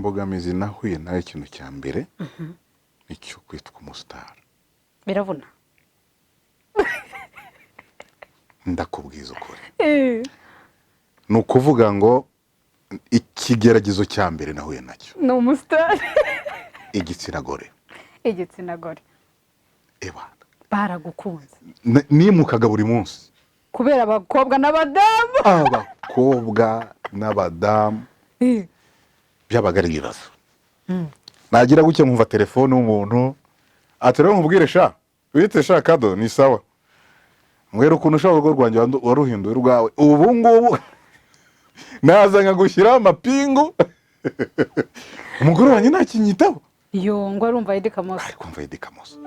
imbogamizi nahuye nayo ikintu cya mbere icyo kwitwa umusitari biravuna ndakubwiza ukuri ni ukuvuga ngo ikigeragezo cya mbere nahuye nacyo ni umusitari igitsina gore eba baragukunze nimukaga buri munsi kubera abakobwa n'abadamu byabaga ari ibibazo nagira gutya nkumva telefone y'umuntu ati rero nkubwire sha wite sha kado ni sawa mwere ukuntu ushaka urugo rwanjye waruhinduye urwawe ubu ngubu naza nkagushyiraho amapingu umugore wanjye ntakinyitaho ngo arumva Eddy Kamoso ari kumva Eddy Kamoso.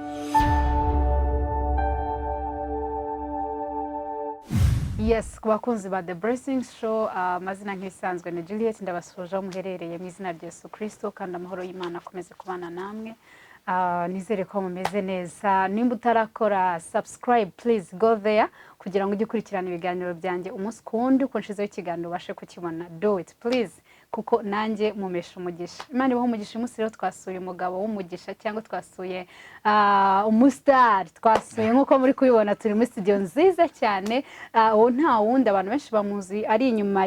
Yes, ku bakunzi ba The Blessing Show, amazina nk'isanzwe ni Juliet, ndabasuje muherereye mu izina rya Yesu Kristo kandi amahoro y'Imana akomeze kubana namwe. Nizere ko mumeze neza. Nimba utarakora subscribe, please go there kugira ngo ujye ukurikirana ibiganiro byanjye umunsi kundi uko nshizeho ikiganiro ubashe kukibona. Do it please, kuko nanjye mumesha umugisha. Imana ibaho umugisha. Umunsi rero twasuye umugabo w'umugisha cyangwa twasuye umustar, twasuye nkuko muri kubibona turi muri studio nziza cyane. Uwo nta wundi abantu benshi bamuzi ari inyuma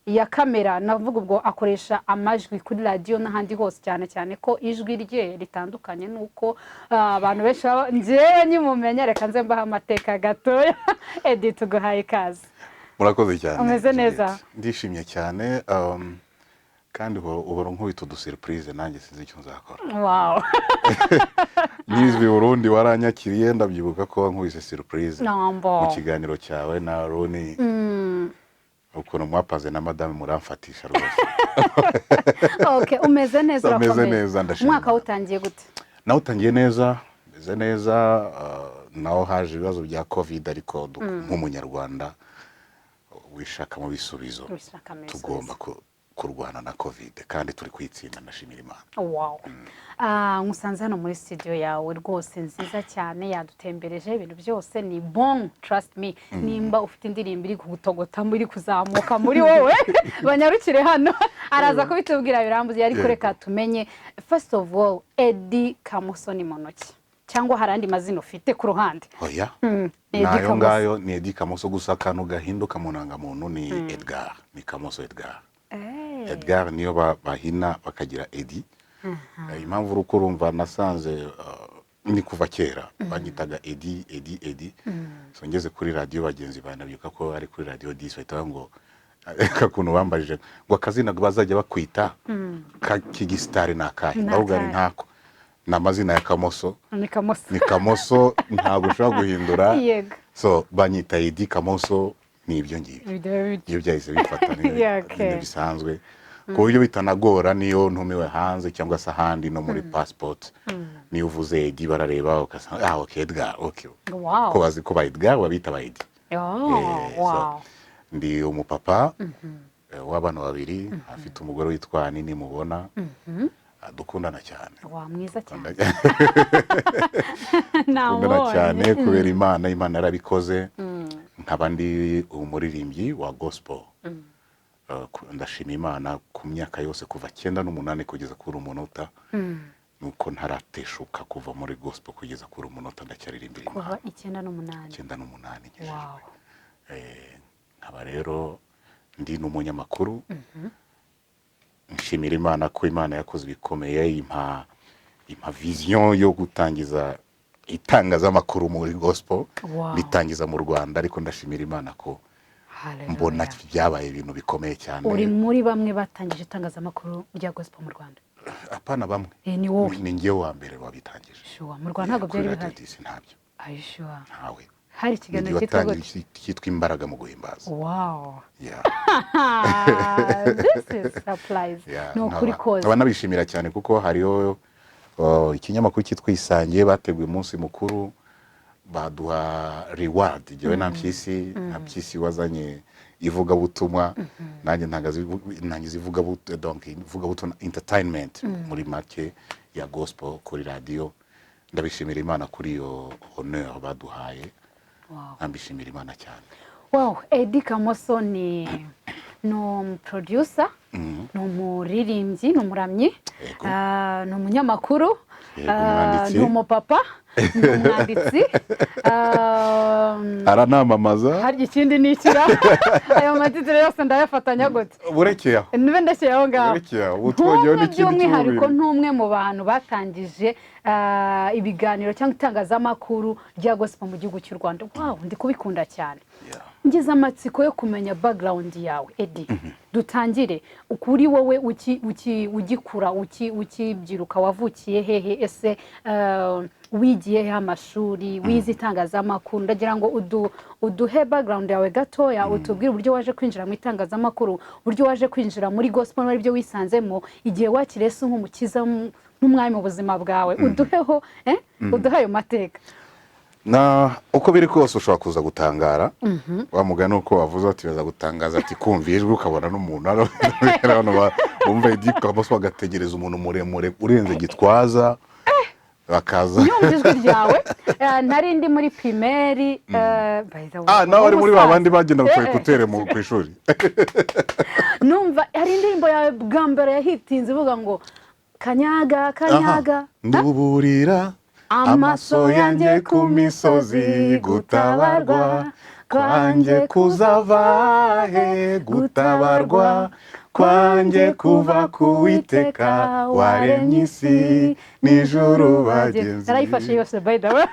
ya kamera, navuga ubwo akoresha amajwi kuri radio n'ahandi hose cyane ko ijwi rye ritandukanye nuko abantu benshi njewe nyimumenya. Reka nze mbaha amateka gatoya. Eddy, tuguhaye ikaze. Murakoze cyane. Umeze neza? Ndishimye cyane kandi uboro nkubita udusurprise nanjye sinzi icyo nzakora. Wow. Nizwi Burundi waranyakiriye ndabyibuka ko nkubise surprise mu kiganiro cyawe na Roni. Ukuntu mwapaze na madame muramfatisha rwose. Okay, umeze neza urakomeye. Umeze neza ndashimye. Mwaka utangiye gute? Nawe utangiye neza, meze neza, naho haje ibibazo bya COVID ariko nk'umunyarwanda wishaka mu bisubizo tugomba kurwana na COVID kandi turi kwitsinda ndashimira Imana. Wow. Musanze hano muri studio yawe rwose nziza cyane, yadutembereje ibintu byose ni bon, trust me. Nimba ufite indirimbo iri kugutogota muri kuzamuka muri wowe banyarukire hano araza kubitubwira birambuye, ariko reka tumenye first of all Eddy Kamoso ni monoki cyangwa harandi mazina ufite ku ruhande? Oya. Nayo ngayo ni Eddy Kamoso, gusa akantu gahinduka mu ndangamuntu ni Edgar, ni Kamoso Edgar. Edgar niyo bahina bakagira Eddy. Impamvu uruko urumva nasanze ni kuva kera banyitaga Eddy. So ngeze kuri radio bagenzi banabyuka ko ari kuri radio 10 bahita ngo kakuntu bambajije ngo akazina bazajya bakwita kigistari nakahe, ahubwo ari ntako namazina ya Kamoso. Ni Kamoso ntabwo ushobora guhindura. So banyita Eddy Kamoso ni ibyo ngibyo. Iyo byahise bifata ni bisanzwe ku buryo bitanagora niyo ntumiwe hanze cyangwa se ahandi no muri passport. Ni uvuze Eddy barareba ukasanga okay Edgar, okay. Wow. Ko bazi ko ba Edgar babita ba Eddy. Wow. Ndi umupapa w'abana babiri, afite umugore witwa Nini mubona. Dukundana cyane. Wa mwiza cyane. Dukundana cyane kubera Imana yarabikoze. Nkaba ndi umuririmbyi wa gospel. Ndashima Imana ku myaka yose kuva 98 kugeza kuri umunota. Nuko ntarateshuka kuva muri gospel kugeza kuri umunota ndacyaririmbira Imana. Kuva 98. Wow. Nkaba rero ndi n'umunyamakuru. Nshimira Imana ko Imana yakoze bikomeye, impa vision yo gutangiza itangazamakuru muri gospel. Bitangiza mu Rwanda, ariko ndashimira Imana ko mbona byabaye ibintu bikomeye cyane. Uri muri bamwe batangije itangazamakuru rya gospel mu Rwanda? Apana bamwe. Ni wowe. Ni njye wa mbere wabitangije. Sure, mu Rwanda ntabwo byari bihari. Ntabyo. Are you sure? Ntawe. Hari ikiganiro cyitwa imbaraga mu guhimbaza. Wow. Yeah. This is surprise. No kuri koze. Abanabishimira cyane kuko hariyo ikinyamakuru cyitwa Isangiye bateguye umunsi mukuru baduha reward. Jewe na mpyisi wazanye ivuga butumwa nanjye ntangiza ivuga butumwa entertainment muri make ya gospel kuri radio. Ndabishimira Imana kuri iyo honor baduhaye. Ambishimira Imana cyane. Wow, Eddy Kamoso ni ni producer, ni umuririmbyi, ni umuramyi, Yego. ni umunyamakuru, Yego, umwanditsi. ni umupapa, ni umwanditsi, aranamamaza. harya ikindi ni ikira. Ayo matitire yose ndayafatanya gute? Burekeye aho. Nibe ndashye aho ngaho. Burekeye aho. Utwongeyeho n'ikindi by'umwihariko ntumwe mu bantu batangije ibiganiro cyangwa itangazamakuru rya gospel mu gihugu cy'u Rwanda. Wow, ndi kubikunda cyane. Ngize amatsiko yo kumenya background yawe, Eddy. Dutangire ukuri wowe ugikura ukibyiruka wavukiye hehe, ese wigiye he amashuri, wize itangazamakuru? Ndagira ngo uduhe background yawe gatoya, utubwire uburyo waje kwinjira mu itangazamakuru, uburyo waje kwinjira muri gospel n'ibyo byo wisanzemo, igihe wakiriye se nk'umukiza n'umwami mu buzima bwawe. Uduheho uduhe ayo mateka. Na uko biri kose ushobora kuza gutangara, wa mugani uko wavuze ati baza gutangaza ati kumva ijwi ukabona n'umuntu hano bumva Eddy Kamoso bagategereza umuntu muremure urenze Gitwaza bakaza. Nyumva ijwi ryawe nari ndi muri primaire nawe ari muri babandi bagenda ku ekutere mu kwishuri. Numva hari indirimbo yawe bwa mbere yahitinze ivuga ngo kanyaga nduburira amaso yanjye ku misozi gutabarwa kwanjye kuzava he, gutabarwa kwanjye kuva ku Uwiteka waremye isi n'ijuru bagenzi. narayifashe yose by the way.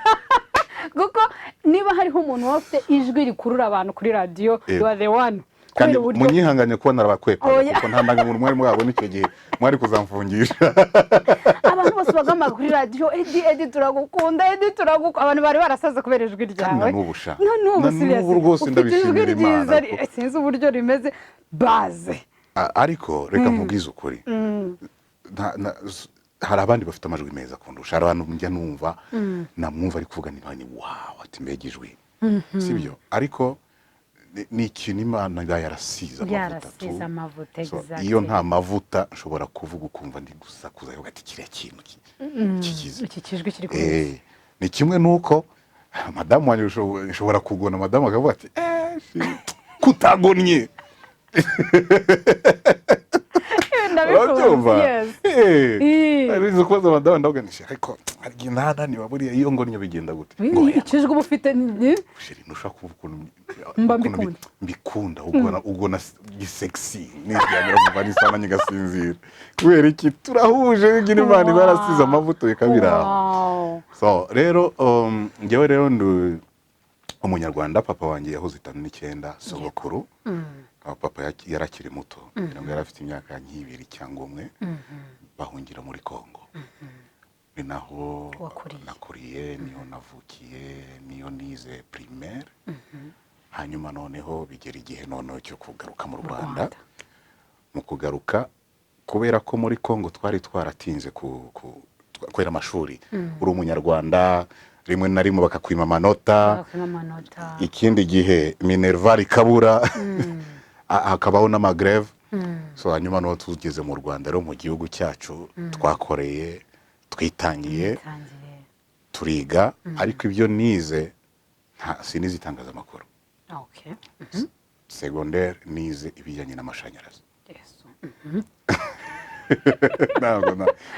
Kuko niba hariho umuntu wafite ijwi rikurura abantu kuri radio, you are the one. Kandi munyihanganye kuba narabakwepa kuko nta ndangamuntu mwari mwabona icyo gihe mwari kuzamfungisha. Abantu bose bagamba kuri radio, Eddy turagukunda, Eddy abantu bari barasaze kubera ijwi ryawe. N'ubu rwose ndabishimira Imana. Sinzi uburyo rimeze baze. Ariko reka mvugize ukuri. Hari abandi bafite amajwi meza kundusha. Hari abantu njya numva namwumva ari kuvuga ni wow ati mbega ijwi. Sibyo? Ariko ni ikintu Imana yarasize amavuta. Iyo nta mavuta nshobora kuvuga ukumva ndi gusakuza yo gati kiriya kintu kikize. Iki kijwi kiri kuri. Ni kimwe nuko madamu wanyu ushobora kugona madamu akavuga ati kutagonnye. Ndabikumva. Arizo kwaza madamu ndaganisha ariko arigina ni baburiya iyo ngonnye bigenda gute. Ikijwi ubufite ni nushaka kuvuga mbikunda ugona sexy nijyagira mu bari sana nyigasinzira kubera iki turahuje ngine Imana barasize amavuto yakabira. So rero ngewe rero ndu umunyarwanda, papa wanjye yahoze 59 sogokuru. Papa yarakiri muto, ngo yarafite imyaka nk'ibiri cyangwa umwe, bahungira muri Kongo. Ni naho nakuriye, niho navukiye, niyo nize primaire. Hanyuma noneho bigera igihe noneho cyo kugaruka mu Rwanda. Mu kugaruka kubera ko muri Kongo twari twaratinze kwera amashuri. Uri umunyarwanda rimwe na rimwe bakakwima amanota. Ikindi gihe Minerva ikabura. Hakabaho n'amagreve. So hanyuma no tugeze mu Rwanda rero mu gihugu cyacu twakoreye twitangiye turiga, ariko ibyo nize sinize itangazamakuru. Secondaire nize ibijyanye n'amashanyarazi.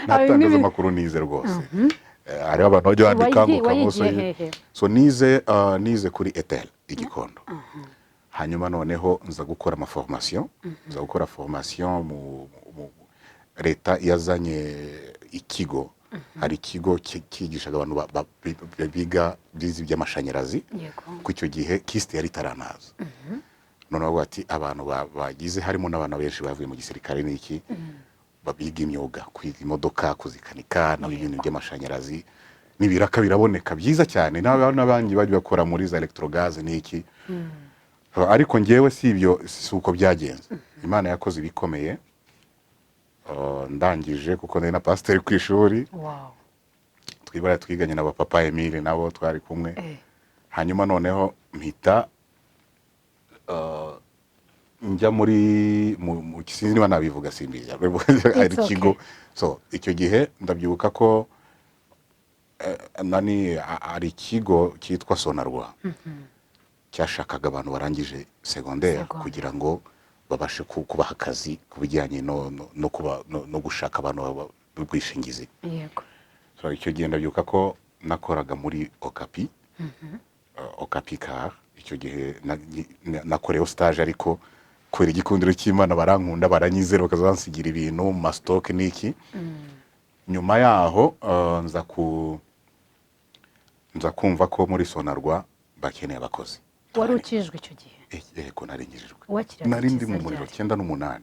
Natangazamakuru nize rwose. Hari abantu bajya bandika ngo Kamoso. So nize kuri Etel Igikondo. Hanyuma noneho nza gukora formation mu leta yazanye ikigo. Hari ikigo cyigishaga abantu biga bizi by'amashanyarazi. Ku icyo gihe kiste yari taranaza. Noneho ati abantu bagize harimo n'abantu benshi bavuye mu gisirikare n'iki babiga imyuga, kwiga imodoka, kuzikanika n'ibintu by'amashanyarazi. Nibiraka biraboneka byiza cyane. N'abandi baje bakora muri za electrogaz n'iki. Ariko ngewe si ibyo suko byagenze. Imana yakoze ibikomeye. Ndangije kuko nari na pastor ku ishuri. Twibara twiganye na papa Emile nabo twari kumwe. Hanyuma noneho mpita njya muri mu kisinzi niba nabivuga simbizi ari kigo. So icyo gihe ndabyibuka ko ari ikigo cyitwa Sonarwa. Cyashakaga abantu barangije secondaire kugira ngo babashe kubaha akazi ku bijyanye no gushaka abantu b'ubwishingizi. Yego. So icyo gihe ndabyuka ko nakoraga muri Okapi. Okapi car icyo gihe nakoreho stage, ariko kubera igikundiro cy'Imana barankunda, baranyizera, bakazansigira ibintu mu mastock n'iki. Nyuma yaho nza kumva ko muri Sonarwa bakeneye abakozi. Wari ukijwe icyo gihe? Yego, naringijijwe. Nari ndi mu muriro 98.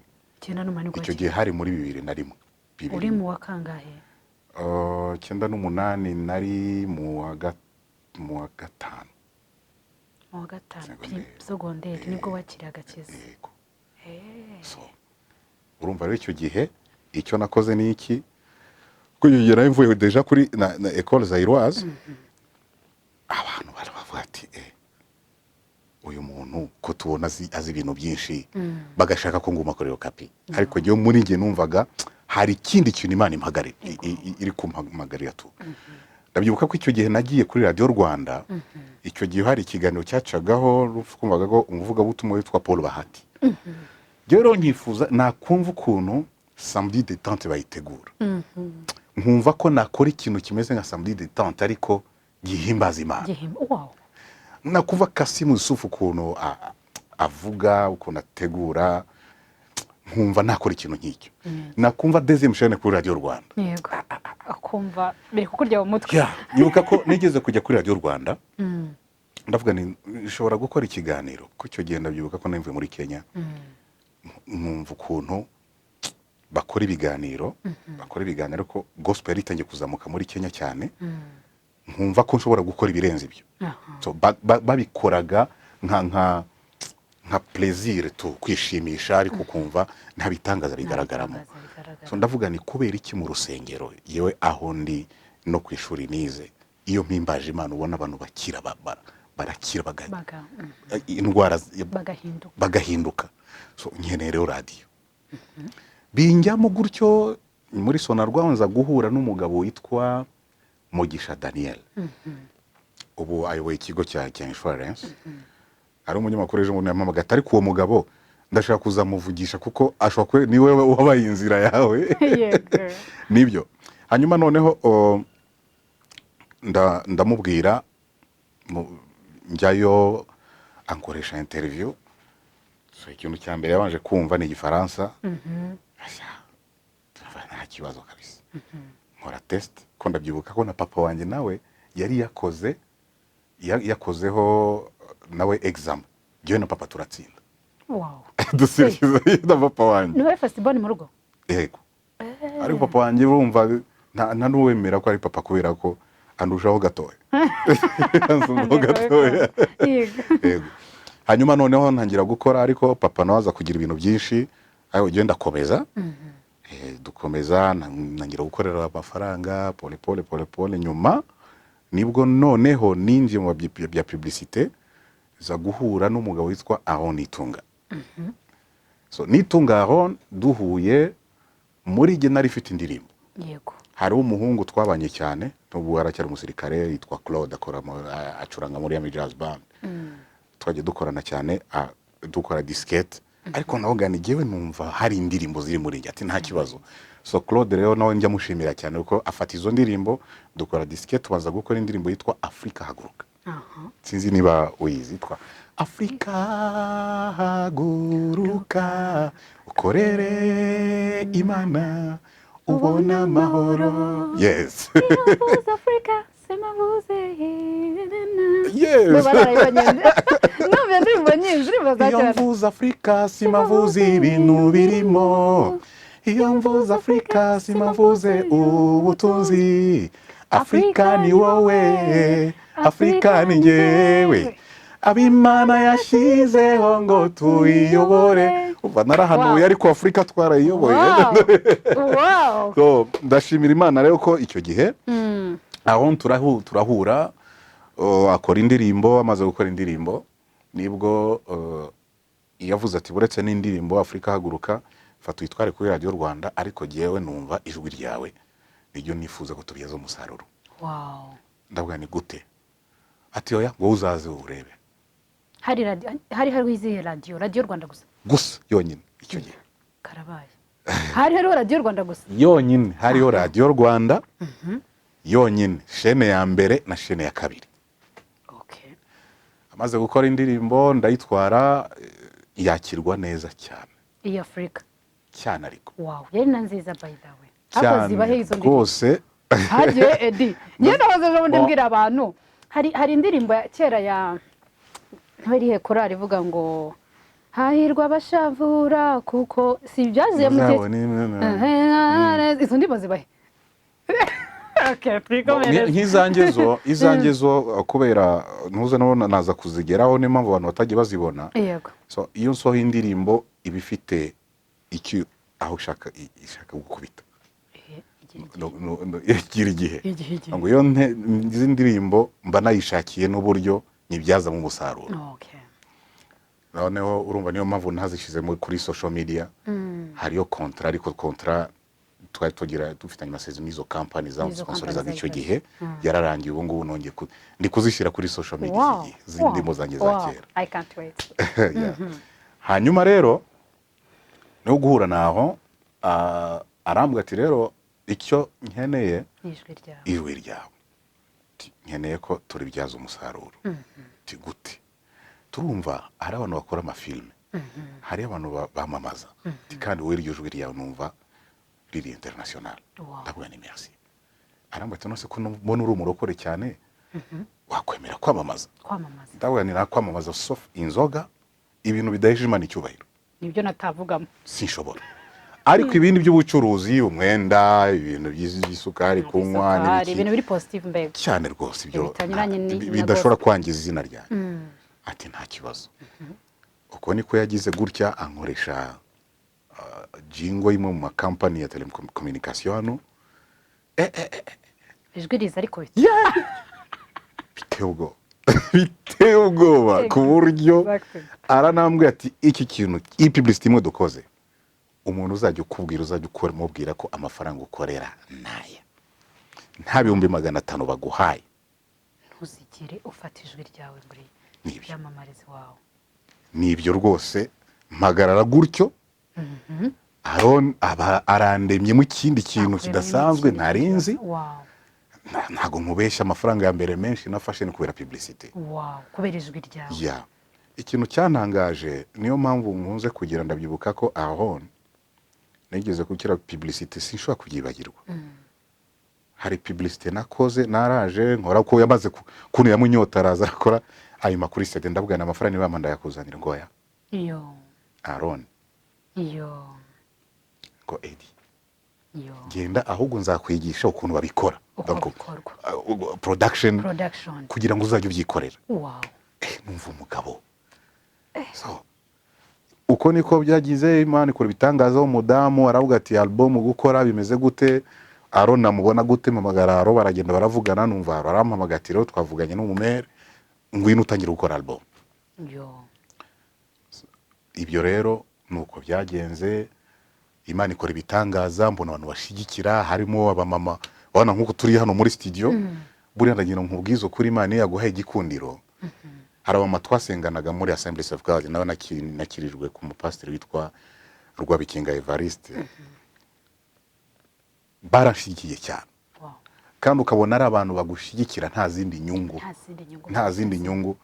Icyo gihe hari muri 2001. Uri mu wa kangahe? 98 nari mu wa gatanu. Mu wa gatanu segonderi nibwo wakiriye agakiza. Yego. So urumva rero icyo gihe icyo nakoze ni iki, kugera mvuye deja kuri na école zaïroise. Abantu baravuga ati uyu muntu ko tubona azi ibintu byinshi, bagashaka ko nguma kuri Okapi. Ariko giye muri nge numvaga hari ikindi kintu Imana impagarira, iri kumpagarira tu. Ndabyibuka ko icyo gihe nagiye kuri Radio Rwanda. Icyo gihe hari ikiganiro cyacagaho, kumvaga ko umuvuga butumwa witwa Paul Bahati. Rero nyifuza nakumva ukuntu samedi de tente bayitegura. Nkumva ko nakora ikintu kimeze nka samedi de tente ariko gihimbaza Imana. Wow. Nakumva Kasimu Yusufu ukuntu avuga, ukuntu ategura, nkumva nakora ikintu nk'icyo. Nakumva deuxième chaîne kuri Radio Rwanda. Yego. Akumva biri kukurya mu mutwe. Nibuka ko nigeze kujya kuri Radio Rwanda. Ndavuga ni nshobora gukora ikiganiro ko cyo genda byibuka ko navuye muri Kenya. Numva ukuntu bakora ibiganiro ko gospel itangiye kuzamuka muri Kenya cyane. Nkumva ko nshobora gukora ibirenze ibyo. So babikoraga nka plaisir tu, kwishimisha, ariko kumva nta bitangaza bigaragaramo. So ndavuga ni kubera iki mu rusengero yewe aho ndi no kwishuri nize, iyo mpimbaje Imana ubona abantu bakira barakira indwara bagahinduka. So nkeneye radio. Binjyamo gutyo muri Sonarwa nza guhura n'umugabo witwa Mugisha Daniel. Ubu ayoboye ikigo cya insurance. Ari umunyamakuru ejo munyamamaga, ariko uwo mugabo ndashaka kuzamuvugisha kuko ashobora niwe wabaye inzira yawe. Nibyo. Hanyuma noneho ndamubwira njyayo ankoresha interview. So ikintu cya mbere yabanje kumva ni Igifaransa. Nta kibazo kabisa. Nkora test ko ndabyibuka ko na papa wanjye nawe yari yakozeho nawe exam. Giye na papa turatsinda. Wow. Dusekiza na papa wanjye. Niwe festival mu rugo? Yego. Ariko papa wanjye urumva nta nuwemera ko ari papa kubera ko andushaho gatoya. Ansumbaho gatoya. Yego. Hanyuma noneho ntangira gukora, ariko papa nawe aza kugira ibintu byinshi, ayo ugenda komeza. Dukomeza nangira gukorera amafaranga pole nyuma nibwo noneho ninjye mu bya publicité za guhura n'umugabo witwa Aaron Nitunga. So Nitunga Aaron duhuye muri je nari fite indirimbo. Yego. Hari umuhungu twabanye cyane, n'ubu aracyari umusirikare, yitwa Claude, akora acuranga muri ya jazz band. Twaje dukorana cyane, dukora disquette. Ariko naho gani jewe numva hari indirimbo ziri muri njye, ati nta kibazo. So Claude rero nawe njya mushimira cyane uko afata izo ndirimbo, dukora disquette, tubanza gukora indirimbo yitwa Afrika Haguruka. Sinzi niba uyizitwa Afrika Haguruka, ukorere Imana ubona amahoro. Yes. Afrika semavuze. Yes. Iyo mvuze Afrika simavuze ibintu birimo. Iyo mvuze Afrika simavuze ubutunzi. Afrika ni wowe, Afrika ni njyewe, abimana yashizeho ngo tuyiyobore. Uva narahanuye ariko Afrika twarayiyoboye. Wow. So ndashimira Imana rero ko icyo gihe aho turahura, akora indirimbo, amaze gukora indirimbo nibwo yavuze ati buretse n'indirimbo Afrika Haguruka, fata uyitware kuri Radio Rwanda, ariko giyewe numva ijwi ryawe niryo nifuza ko tubyaza umusaruro. Wow. Ndavuga ni gute? Ati oya ngo uzaze urebe. Hari izihe radio Rwanda gusa? gusa yonyine icyo gihe karabaye hariho radiyo Rwanda gusa yonyine hariho radiyo Rwanda yonyine shene ya mbere na shene ya kabiri. Amaze gukora indirimbo ndayitwara yakirwa neza cyane iyi Afrika cyane ariko wow yari na nziza by the way akoze bahe izo ndirimbo rwose hagiye Eddy niyo nahoze ejo bundi mbwira abantu hari indirimbo ya kera ya ntibarihe korari ivuga ngo hahirwa abashavura kuko si byaziye mu gihe izo ndirimbo zibahe nk'izangezo kubera ntuze nabona naza kuzigeraho niyo mpamvu abantu batagiye bazibona. So iyo nsoho indirimbo iba ifite iki aho ishaka gukubita igira igihe ngo iyo izi ndirimbo mba nayishakiye n'uburyo nibyaza mu musaruro. Noneho urumva niyo mpamvu ntazishize kuri social media hariyo kontra ariko kontra twari tugira dufitanye amasezerano n'izo company sponsorizaga icyo gihe yararangiye ubu ngubu nongeye ndi kuzishyira kuri social media zindimo zanjye za kera. I can't wait. Hanyuma rero no guhura naho arambwa ati rero icyo nkeneye ijwi ryawe nkeneye ko turibyaza umusaruro. Gute turumva hari abantu bakora amafilme hari abantu bamamaza kandi we iryo jwi ryawe numva riri international. Ndabona ni merci arambwa ati nose ko mbona uri umurokore cyane wakwemera kwamamaza. Ndabona ni nakwamamaza sauf inzoga ibintu bidaheje Imana icyubahiro nibyo natavugamo sinshobora ariko ibindi by'ubucuruzi umwenda ibintu by'isukari kunywa n'ibiki ibintu biri positive mbega cyane rwose ibyo bidashobora kwangiza izina ryanjye. Ati nta kibazo uko niko yagize gutya ankoresha jingo imwe mu makampani ya telecommunication hano ijwi riza ariko biteye ubwoba ku buryo aranambwe ati iki kintu iyi publicity imwe dukoze umuntu uzajya ukubwira uzajya ukora mubwira ko amafaranga ukorera naya nta 500 baguhaye ntuzigire ufata ijwi ryawe muri byamamarizi wawe. Nibyo rwose mpagarara gutyo arandemye mu kindi kintu kidasanzwe ntarinzi ntago nkubeshya amafaranga ya mbere menshi nafashe ni kubera publicity kubera ijwi ryawe. Ikintu cyantangaje niyo mpamvu nkunze kugira ndabyibuka ko aho nigeze gukira publicity sinshobora kubyibagirwa. Hari publicity nakoze naraje nkora ko yamaze kunira mu nyota araza akora ayo makuru sede ndabwana amafaranga niba manda yakuzanira ngoya Aaron ko Eddy genda ahubwo nzakwigisha ukuntu babikora production kugira ngo uzajye ubyikorera. Numva umugabo so uko niko byagize Imana ikora bitangaza umudamu aravuga ati album gukora bimeze gute Aaron namubona gute mamagara aro baragenda baravugana numva arampamagatiro twavuganye n'umumere ngwino utangira gukora album. Ibyo rero nuko byagenze Imana ikora ibitangaza mbona abantu bashigikira harimo abamama bana nkuko turi hano muri studio buriya ndagira nkubwizo kuri Imana yaguhaye igikundiro. Hari abamama twasenganaga muri Assembly of God nawe nakirijwe ku mupasiteri witwa Rwabikinga Evariste barashigikiye cyane kandi ukabona ari abantu bagushigikira nta zindi nyungu.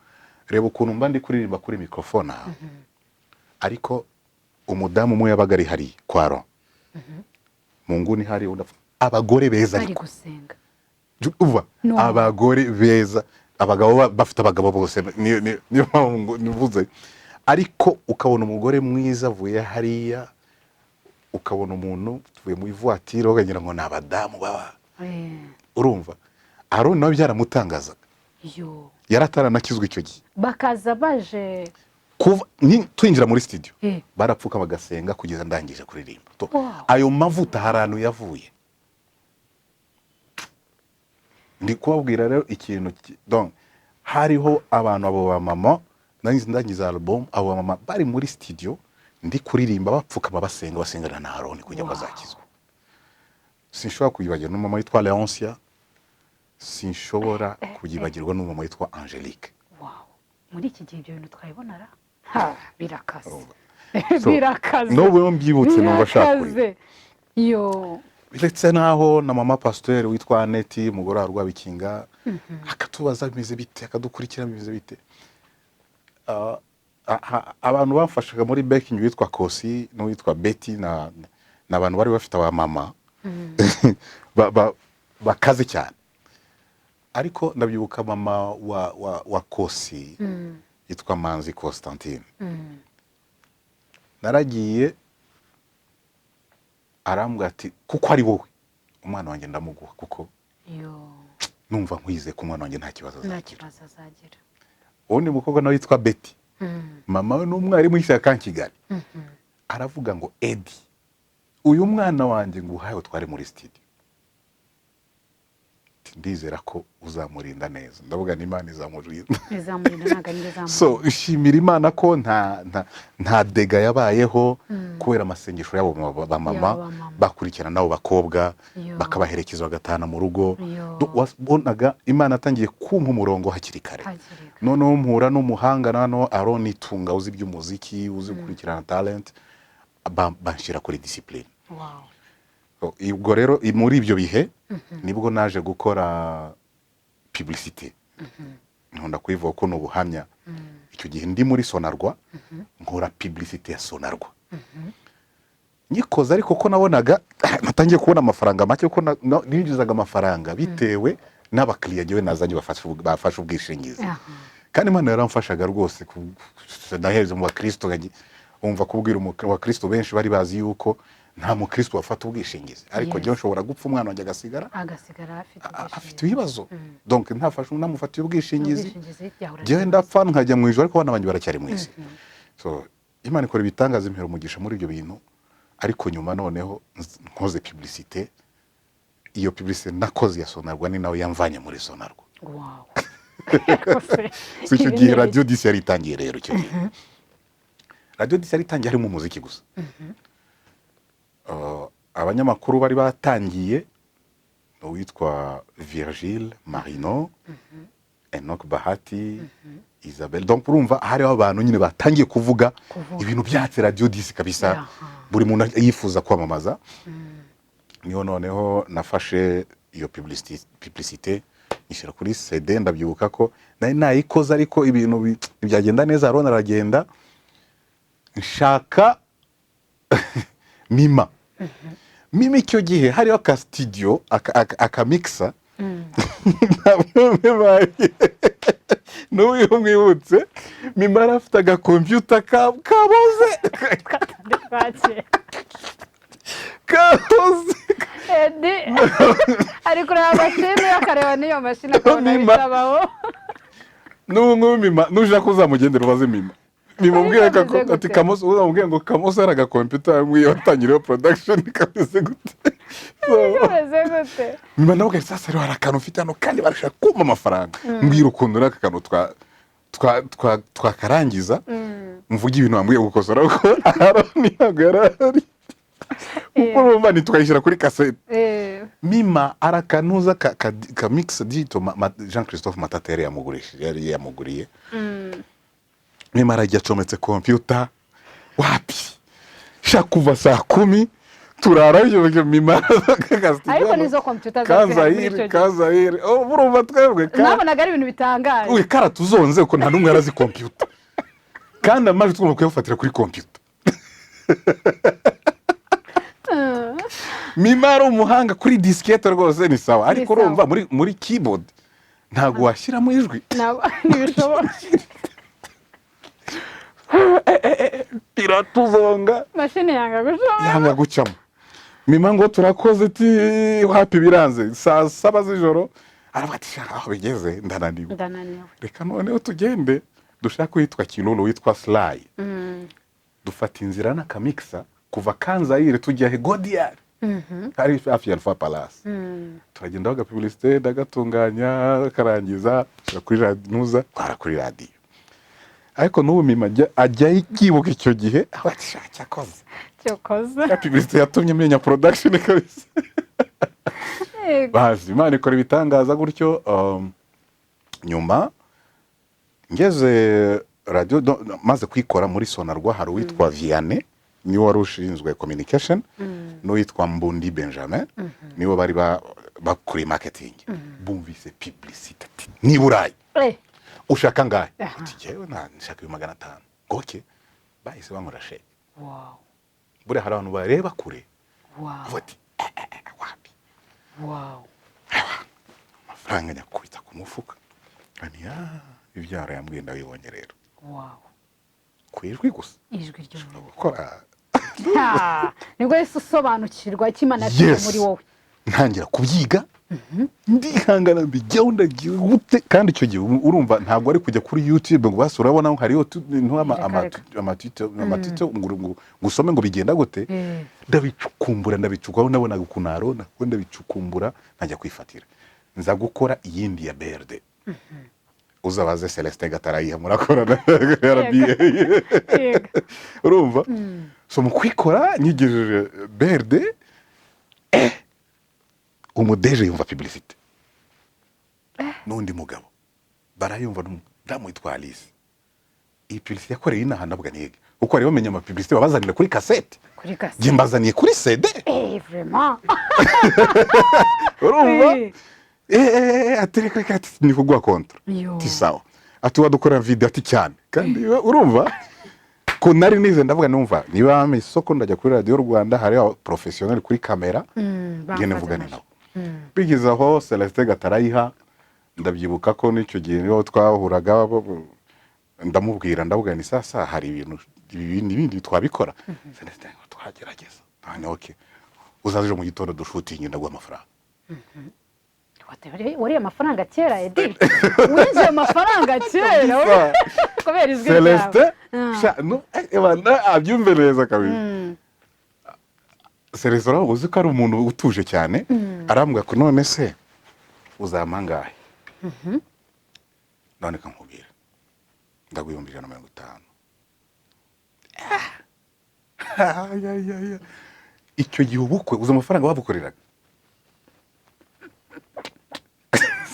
Reba ukuntu mba ndi kuririmba kuri microphone ariko umudamu umwe yabaga ari hari kwaro mu nguni hari abagore beza ariko gusenga abagore beza abagabo bafite abagabo bose niyo nivuze ariko ukabona umugore mwiza avuye hariya ukabona umuntu tuvuye mu ivoitire ugagira ngo nabadamu baba urumva Aaron nawe byaramutangazaga yarataranakizwe icyo gihe bakaza baje twinjira muri studio barapfuka bagasenga kugeza ndangije kuririmba. Ayo mavuta haranu yavuye ndi kubabwira rero ikintu donc hariho abantu abo ba mama ndangiza album abo mama bari muri studio ndi kuririmba bapfuka basengana na Aaron kujya bazakizwa. Sinshobora kuyibagirwa n'umama witwa Leoncia sinshobora kuyibagirwa n'umama witwa Angelique. Muri iki gihe ibyo bintu twayibonara birakase birakaze n'ubu mbyibutse numva ashaka yo ndetse naho na mama pasteur witwa Eddy umugore wa Rwabikinga akatubaza bimeze bite akadukurikira bimeze bite abantu bamfashaga muri baking witwa Kosi n'uwitwa Betty n'abantu bari bafite aba mama bakaze cyane ariko ndabyibuka mama wa Kosi yitwa Manzi Constantine naragiye arambwira ati kuko ari wowe umwana wanjye ndamuguha kuko numva nkwize ko umwana wanjye nta kibazo azagira ubundi mukobwa nawe yitwa Betty mama we n'umwarimu w'ishyaka Kigali aravuga ngo Eddy uyu mwana wanjye nguhaye utware muri studio ndizera ko uzamurinda neza ndavuga n'Imana izamurinda so ishimira Imana ko nta dega yabayeho kubera amasengesho yabo ba mama bakurikirana nabo bakobwa bakabaherekeza bagatana mu rugo wabonaga Imana atangiye kumpa umurongo hakiri kare noneho mpura n'umuhanga nano aronitunga uzi by'umuziki uzi gukurikirana talent banshira kuri discipline ubwo rero muri ibyo bihe nibwo naje gukora publicité nkunda kuyivuga ko n'ubuhamya icyo gihe ndi muri Sonarwa nkora publicité ya Sonarwa nyikoza ariko ko nabonaga natangiye kubona amafaranga make ko ninjizaga amafaranga bitewe n'abakiriya ngewe nazanye bafasha ubwishingizi kandi Imana yaramfashaga rwose ndahereza mu bakristo umva kubwira wa Kristo benshi bari bazi yuko nta mukristo wafata ubwishingizi ariko ngiye nshobora gupfa umwana wanjye agasigara afite ibibazo donc ntafashe namufatiye ubwishingizi ngiye ndapfa nkajya mu ijoro ariko abana banjye baracyari mu isi so Imana ikora ibitangaza impera umugisha muri ibyo bintu ariko nyuma noneho nkoze publicité iyo publicité nakoze ya Sonarwa ni nawe yamvanye muri Sonarwa so icyo gihe radio 10 yari itangiye rero icyo gihe radio 10 yari itangiye harimo umuziki gusa abanyamakuru bari batangiye witwa Virgile Marino Enoch Bahati Isabelle donc urumva hariho abantu nyine batangiye kuvuga ibintu byatse radio 10 kabisa buri muntu yifuza kwamamaza niyo noneho nafashe iyo publicité ishira kuri CD ndabyibuka ko nayikoza ariko ibintu byagenda neza arona aragenda nshaka Mima icyo gihe hariho ka studio aka mixer n'uyu mwibutse Mima arafite aga computer kaboze Eddy ariko mashini yakareba niyo mashini akabona bitabaho Mima nuja kuzamugendera ubaze Mima bimubwiye ati Kamoso uzamubwiye ngo Kamoso araga computer mwiyo atangiriye production kameze gute Mima nawe sasa rero harakano ufite hano kandi barashaka kuma amafaranga mbwira ukuntu raka kano twakarangiza mvuga ibintu bambuye gukosora uko aroni agarari uko rumva nitwayishira kuri cassette Mima arakanuza ka mix digital Jean Christophe Matatere yamuguriye Mima arajya acometse computer wapi shakuva saa 10 turara ibyo Mima ariko nizo computer kazahiri urumva twebwe nabonaga ari ibintu bitangaje we karatuzonze uko nta numwe arazi computer kandi amaje twumva kuyafatira kuri computer Mima ari umuhanga kuri disquette rwose ni sawa ariko urumva muri keyboard ntago washyiramo ijwi ntibishobora iratuzonga mashini yanga gucamo Mima ngo turakoze ati happy biranze saa 7 z'ijoro arabatisha aho bigeze ndananiwe reka noneho tugende dushaka kwitwa Kilolo witwa Sly dufata inzira na kamixer kuva Kanzayire tujya he Godiar hari hafi Alpha Palace turagenda baga publicité dagatunganya karangiza kuri radio kuri radio ariko n'ubu Mima ajya yibuka icyo gihe abashaka koze publicité yatumye menya production kabisa bazi Imana ikora ibitangaza gutyo nyuma ngeze radio maze kwikora muri Sonarwa hari uwitwa Vianney niwe wari ushinzwe communication n'uwitwa Mbundi Benjamin niwe bari bakuri marketing bumvise publicité ni burayi ushaka ngahe ati jewe nshaka 500 goke bahise bankora sheke bure hari abantu bareba kure ati wapi amafaranga nyakubita ku mufuka ani ibyara yambwiye ndabibonye rero kwijwi gusa ijwi ryo gukora nibwo Yesu usobanukirwa ikimana muri wowe ntangira kubyiga ndihangana mbijyaho ndagiye gute kandi icyo gihe urumva ntabwo ari kujya kuri YouTube ngo basura urabona hariyo amatito ngo usome ngo bigenda gute ndabicukumbura ndabicukwaho nabonaga ukunaro nako ndabicukumbura najya kwifatira nza gukora iyindi ya BRD uzabaze Celestin Gatarayiha murakorana RBA urumva so mu kwikora nyigejeje BRD umudeje yumva publicité n'undi mugabo barayumva ndamwitwa Alice iyi publicité yakoreye inaha ndavuga nige uko ari bamenye ama publicité babazanira kuri cassette je mbazaniye kuri CD vraiment urumva atereka kati ni kugwa kontra tisawa ati wadukora video ati cyane kandi urumva ko nari nize ndavuga numva niba amasoko ndajya kuri radio Rwanda hari professionnel kuri kamera ngene mvugane nawe bigize aho Celestin Gatarayiha ndabyibuka ko n'icyo gihe niho twahuraga ndamubwira ndavuga ni sasa hari ibintu twabikora Celestin twagerageza none okay uzaje mu gitondo dushutinge ndaguha amafaranga wari amafaranga kera Eddy winje amafaranga kera kubera izwi Celestin no ebana abyumvereza kabiri Celestin uzi ko ari umuntu utuje cyane arambwa ko none se uzamangahe none kankubwira ndagwiyumbira na 50 icyo gihe ubukwe uza amafaranga babukoreraga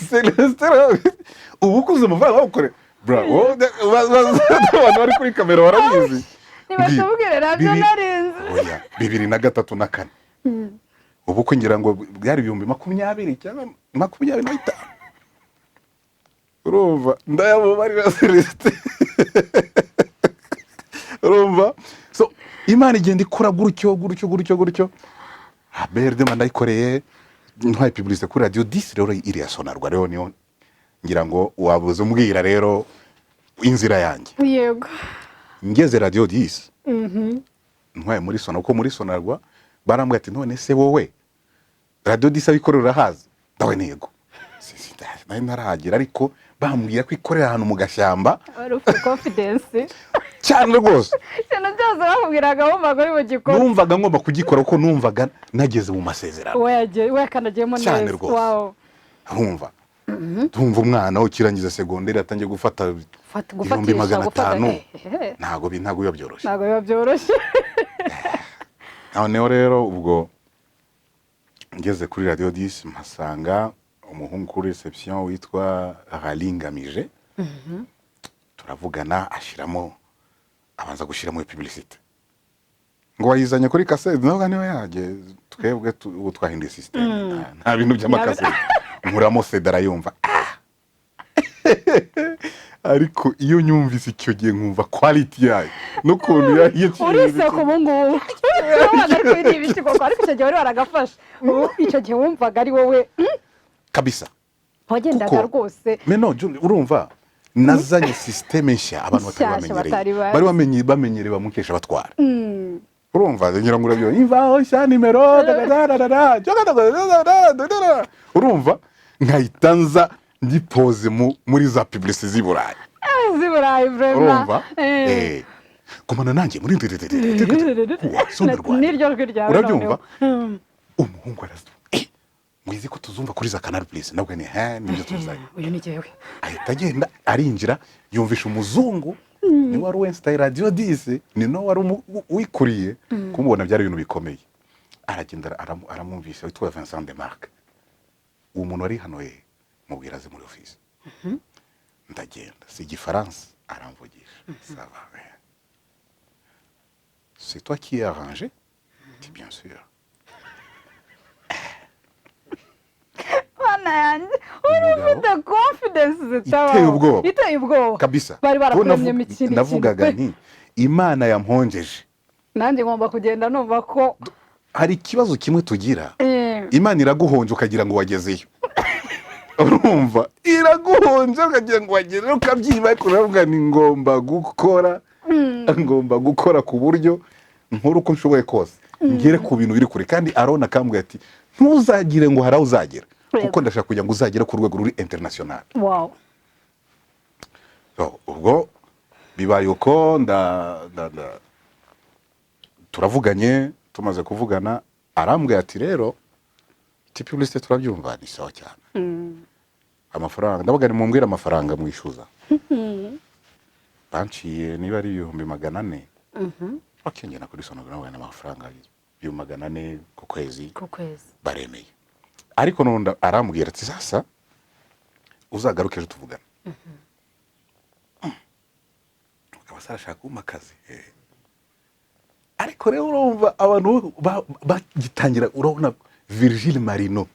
Celestin ubukwe uza amafaranga babukorera bravo abantu bari kuri kamera barabizi nibasubwire radio narinze 2003 na 4 ubukwe ngira ngo bwari 2020 cyangwa 25 urumva ndayamubarira Celestin urumva so Imana igenda ikora gutyo BRD mandayikoreye ntwaye publicité kuri radio 10 rero iri ya Sonarwa rero niyo ngira ngo wabuze umbwira rero inzira yanjye yego ngeze radio 10 ntwaye muri Sonarwa uko muri Sonarwa barambwira ati none se wowe radio 10 abikorera haza ndawe nego nari narahagira ariko bambwira ko ikorera ahantu mu gashyamba wari ufite confidence cyane rwose cyane byose bakubwiraga wumvaga uri bugikora numvaga ngomba kugikora uko numvaga nageze mu masezerano we kanagiyemo neza wow urumva tumva umwana ukirangiza secondaire atangiye gufata 500 ntago biba byoroshye noneho rero ubwo ngeze kuri radio 10 mpasanga umuhungu kuri reception witwa Ralingamije turavugana ashiramo abanza gushiramo publicité ngo wayizanye kuri cassette navuga niwe yaje twebwe twahinduye system nta bintu by'amakase nkuramo Federa yumva ariko iyo nyumvise icyo gihe nkumva quality yayo no kuntu yahiye urise ko bungu wabona ko iri ibiti koko ariko icyo gihe wari waragafasha icyo gihe wumvaga ari wowe kabisa wagendaga rwose meno urumva nazanye system nshya abantu batari bamenyereye bamukesha batwara urumva ngira ngo urabyo imvaho sha nimero urumva nkayitanza ndipoze muri za publicité ziburayi vraiment urumva komana nanjye muri niryo rwe ryawe urabyumva umuhungu arazo mwizi ko tuzumva kuri za Canal Plus nabwo ni nibyo tuzanye uyu ni jewe ahita agenda arinjira yumvisha umuzungu ni wari Wednesday radio 10 ni no wari wikuriye kumubona byari ibintu bikomeye aragenda aramumvisha witwa Vincent de Marc uwo muntu ari hano mubwira ze muri office ndagenda si igifaransa aramvugisha ça va c'est toi qui as arrangé dit bien sûr Mana yanjye uri ufite confidence zitabaho iteye ubwoba kabisa bari barakuremye imikino navugaga nti Imana yamponjeje nanjye ngomba kugenda numva ko hari ikibazo kimwe tugira Imana iraguhonje ukagira ngo wagezeyo urumva iraguhonje ukagira ngo wagezeyo ukabyiba kuravuga ni ngomba gukora ku buryo nkora uko nshoboye kose ngere ku bintu biri kure kandi Arona akambwira ati ntuzagire ngo haraho uzagera kuko ndashaka kugira ngo uzagere ku rwego ruri international. Wow. So ubwo bibaye uko turavuganye tumaze kuvugana arambwira ati rero publicité turabyumva ni sawa cyane amafaranga ndavuga ni mumbwira amafaranga mwishyuza banciye niba ari 400 bakengena kuri sonographe n'amafaranga 400 ku kwezi baremeye ariko none arambwira ati sasa uzagaruke ejo tuvugana ukaba shaka umakazi ariko rero urumva abantu bagitangira urabona Virgile Marino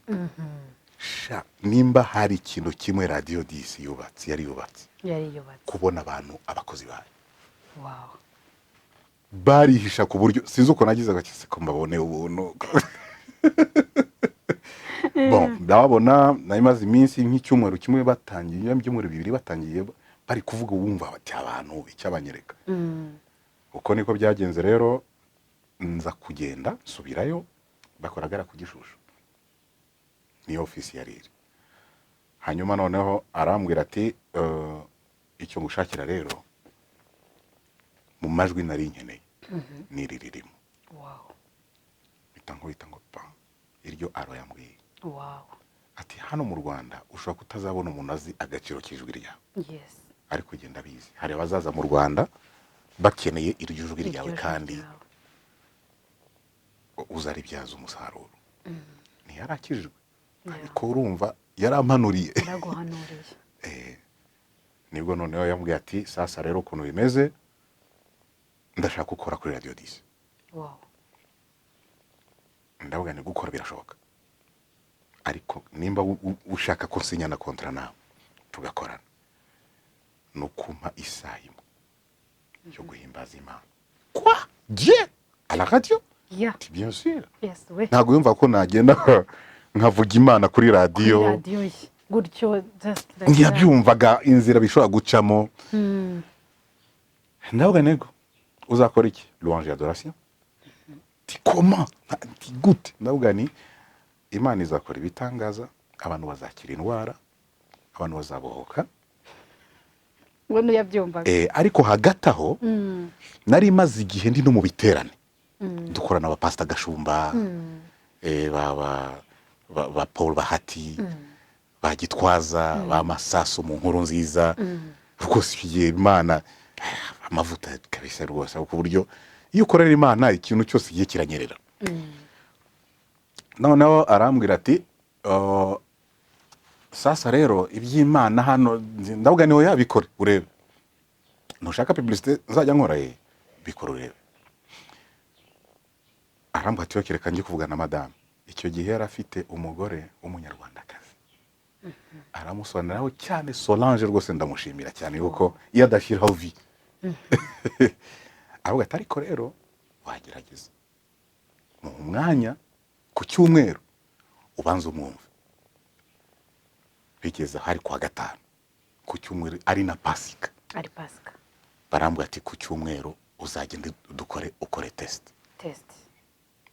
sha nimba hari ikintu kimwe radio 10 yari yubatse kubona abantu abakozi bayo wow barihisha ku buryo sinzi uko nagize agakise ko mbabone ubuntu bon ndabona nayimaze iminsi nk'icyumweru kimwe batangiye by'umweru bibiri batangiye bari kuvuga wumva bati abantu icyabanyereka uko niko byagenze rero nza kugenda subirayo bakoragara ku Gishushu ni office ya riri hanyuma noneho arambwira ati icyo ngushakira rero mu majwi nari nkeneye ni ririmo wow bitango pa iryo aro yambwiye wow ati hano mu Rwanda ushobora kutazabona umuntu azi agaciro kijwi ryawe yes ariko genda bizi hari abazaza mu Rwanda bakeneye iryo jwi ryawe kandi uzaribyaza umusaruro ntiyarakijijwe ariko urumva yarampanuriye nibwo noneho yambwiye ati sasa rero ukuntu bimeze ndashaka gukora kuri radio 10 wow ndavuga ni gukora birashoboka ariko nimba ushaka ko sinyana kontra nawe tugakorana no kumpa isayimo cyo guhimbaza Imana quoi Dieu à la radio yeah bien sûr yes we ntago yumva ko nagenda nkavuga Imana kuri radio gutyo just like ntiyabyumvaga inzira bishobora gucamo ndavuga nego uzakora iki louange adoration ti comment ti gute ndavuga ni Imana izakora ibitangaza abantu bazakira indwara abantu bazabohoka ngo yabyumvaga ariko hagataho nari maze igihe ndi no mu biterane dukorana aba pastor Gashumba ba Paul Bahati bagitwaza ba Masaso mu nkuru nziza rwose igihe Imana amavuta kabisa rwose ku buryo iyo ukorera Imana ikintu cyose igihe kiranyerera noneho arambwira ati sasa rero iby'Imana hano ndavuga niho yabikore urebe ntushaka publicité nzajya nkora bikora urebe arambwira ati kereka ngiye kuvugana na madame icyo gihe yari afite umugore w'umunyarwandakazi aramusobanuraho cyane Solange rwose ndamushimira cyane yuko iyo adashyiraho vi avuga ati ariko rero wagerageza mu mwanya ku cyumweru ubanza umwumve bigeze hari kwa gatanu ku cyumweru ari na pasika barambwira ati ku cyumweru uzagenda ukore test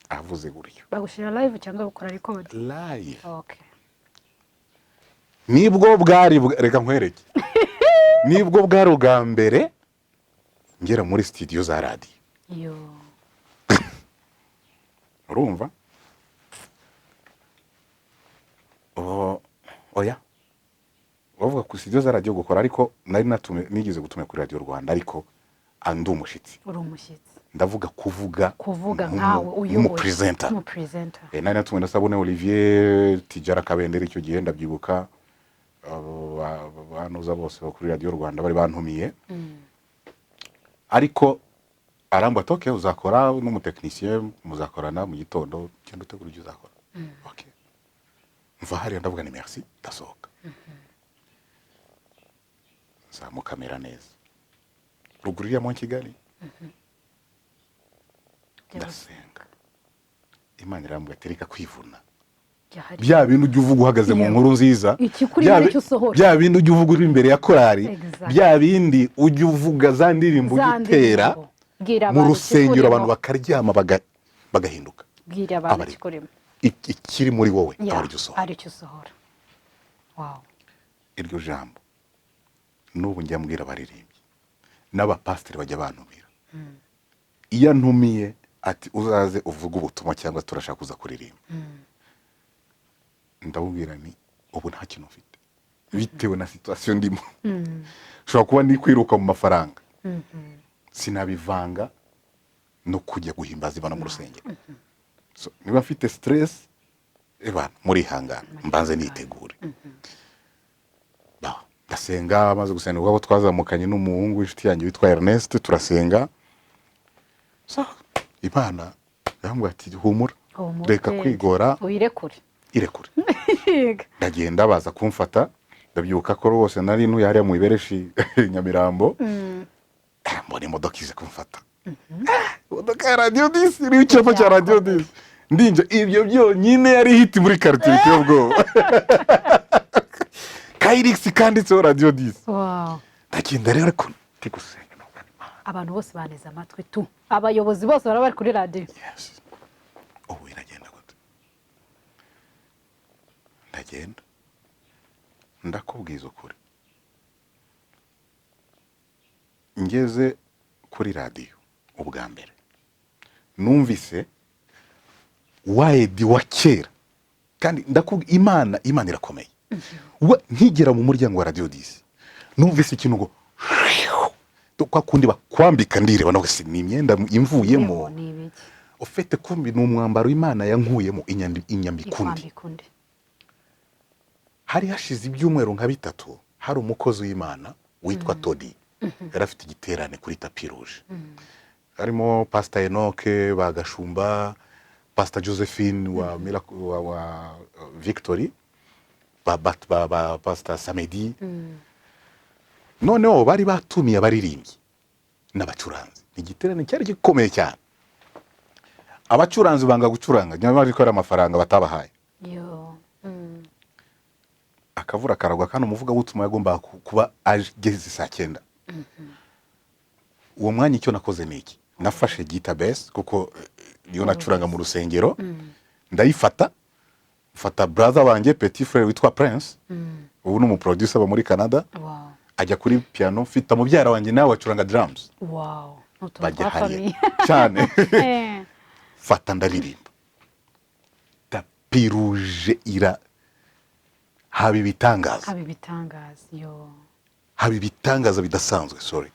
avuze gutyo bagushira live cyangwa gukora record live okay nibwo bwari reka nkwereke nibwo bwari ubwa mbere ngera muri studio za radio yo urumva oya bavuga ku studio za radio gukora ariko nari nigeze gutumye kuri Radio Rwanda ariko andi umushitsi uri umushitsi ndavuga kuvuga nkawe uyoboye mu presenter nari natumwe na Sabune Olivier Tijara Kabendera icyo gihe ndabyibuka banuza bose bo kuri radio Rwanda bari bantumiye ariko arambwa toke uzakora n'umutekinicien muzakorana mu gitondo cyangwa utegura ibyo uzakora okay mva hari ndavuga ni merci ndasohoka mu kamera neza rugurira mu Kigali ndasenga Imana irambwa tereka kwivuna bya bintu ujye uvuga uhagaze mu nkuru nziza bya bintu ujye uvuga uri imbere ya korari bya bindi ujye uvuga za ndirimbo ugitera mu rusengero abantu bakaryama bagahinduka bwira abantu ikikoremo ikiri muri wowe ari cyo usohora wow iryo jambo n'ubu njya mbwira abaririmbyi n'abapasiteri bajya bantumira iyo ntumiye ati uzaze uvuga ubutumwa cyangwa turashaka kuza kuririmba ndabubwira ni ubu nta kintu ufite bitewe na situation ndimo ushobora kuba ndi kwiruka mu mafaranga sinabivanga no kujya guhimbaza Imana mu rusengero so niba mfite stress muri hangana mbanze nitegure ndasenga maze gusenga ubwo twazamukanye n'umuhungu w'inshuti yanjye witwa Ernest turasenga so Imana yambwiye ati humura reka kwigora uyirekure irekure ndagenda baza kumfata ndabyuka ko rwose nari ntuyari mu ibereshi Nyamirambo mbona imodoka ize kumfata imodoka ya radio 10 iri icyapa cya radio 10 ndinje ibyo byonyine yari hit muri quartier cyobwo Kairix kanditseho radio 10 wow ndagenda rero ko tigusenga abantu bose baneza amatwi tu abayobozi bose barabari kuri radio yes iragenda gute ndagenda ndakubwiza ukuri ngeze kuri radio ubwa mbere numvise Eddy wa kera kandi ndakubwira Imana irakomeye nkigera mu muryango wa radio 10 numvise ikintu ngo kwa kundi bakwambika ndireba no si ni imyenda imvuyemo ufite kumbi n'umwambaro Imana yankuyemo inyambikundi hari hashize ibyumweru nka bitatu hari umukozi w'Imana witwa Todi yarafite igiterane kuri tapi rouge harimo Pastor Enoke bagashumba Pastor Josephine wa Victory Pastor Samedi noneho bari batumiye abaririmbyi n'abacuranzi igiterane cyari gikomeye cyane abacuranzi banga gucuranga nyuma bari gukora amafaranga batabahaye akavura karagwa kandi umuvuga butumwa yagomba kuba ageze saa 9 uwo mwanya icyo nakoze niki nafashe guitar bass kuko niyo nacuranga mu rusengero ndayifata mfata brother wanjye petit frère witwa Prince ubu n'umu producer ba muri Canada ajya kuri piano mfita mubyara wanjye nawe acuranga drums wow bajya hariya cyane fata ndaririmba tapi rouge ira haba ibitangaza bidasanzwe sorry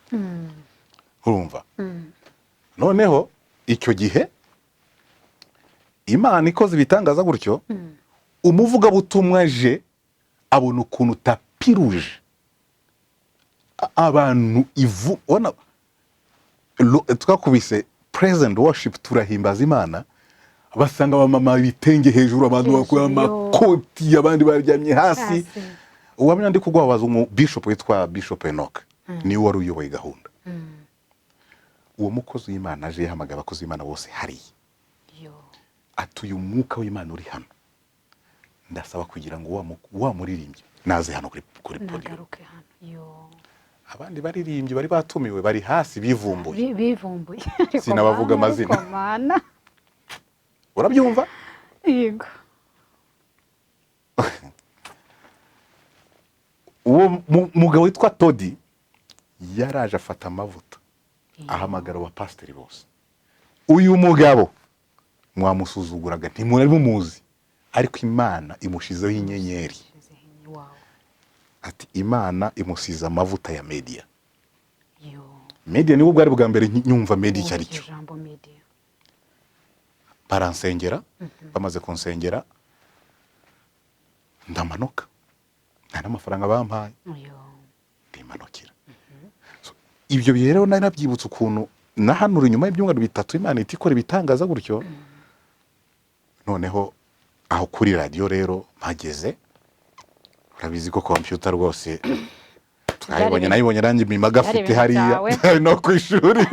urumva noneho icyo gihe Imana ikoze ibitangaza gutyo umuvuga butumwa je abona ukuntu tapi rouge abantu ivu ona twakubise present worship turahimbaza Imana basanga abamama bitenge hejuru abantu bakora amakoti abandi baryamye hasi uwamenya ndi kugwabaza umu bishop witwa Bishop Enoch ni wari uyoboye gahunda uwo mukozi w'Imana aje yahamagara abakozi b'Imana bose hari atuye umwuka w'Imana uri hano ndasaba kugira ngo wa muririmbyi naze hano kuri podium abandi baririmbyi bari batumiwe bari hasi bivumbuye sinabavuga amazina urabyumva yego uwo mugabo witwa Todi yaraje afata amavuta ahamagara wa pasiteri bose uyu mugabo mwamusuzuguraga ntimuri mumuzi ariko Imana imushizeho inyenyeri ati Imana imusiza amavuta ya media media niwo bwari bwa mbere nyumva media cyari cyo baransengera bamaze kunsengera ndamanuka nta n'amafaranga bampaye ndimanukira. Ibyo rero nari nabyibutse ukuntu nahanura inyuma y'ibyumweru bitatu Imana ihita ikora ibitangaza gutyo. Noneho aho kuri radio rero mpageze, urabizi ko computer rwose nayibonye nanjye mimaga afite hariya no ku ishuri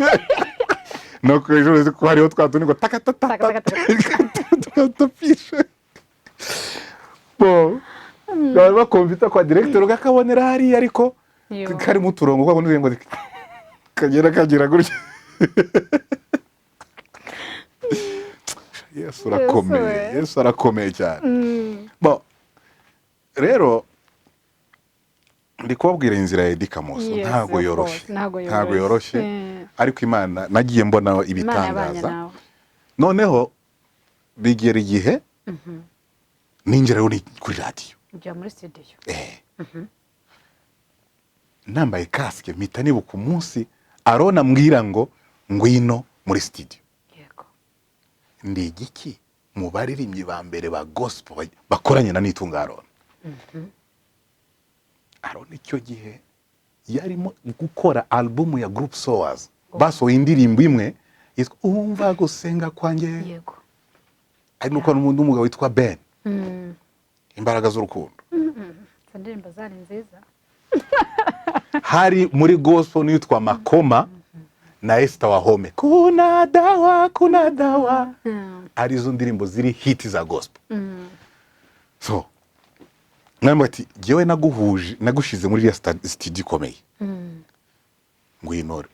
no ku ishuri ko hariho twatuni ngo takatapisha bo gaba computer kwa director gakabonera hariya ariko kari mu turongo kwa ngo kagera gutya. Yesu arakomeye cyane. Bo rero ndi kubabwira inzira ya Eddy Kamoso ntago yoroshye ariko Imana nagiye mbona ibitangaza. Noneho bigera igihe ninjira kuri radio ujya muri studio nambaye casque mpita nibuka umunsi Arona mbwira ngo ngwino muri studio. Ndi igiki mu baririmbyi ba mbere ba gospel bakoranye na nitunga Arona. Arona icyo gihe yarimo gukora album ya Group Sowers, basohoye indirimbo imwe yitwa umva gusenga kwanjye. Ari nuko n'umuntu umugabo witwa Ben, imbaraga z'urukundo. Indirimbo zari nziza. Hari muri gospel nitwa Makoma na Esther Wahome, kuna dawa arizo ndirimbo ziri hit za gospel. So namwe ati jewe nagushize muri ya studio ikomeye ngwinore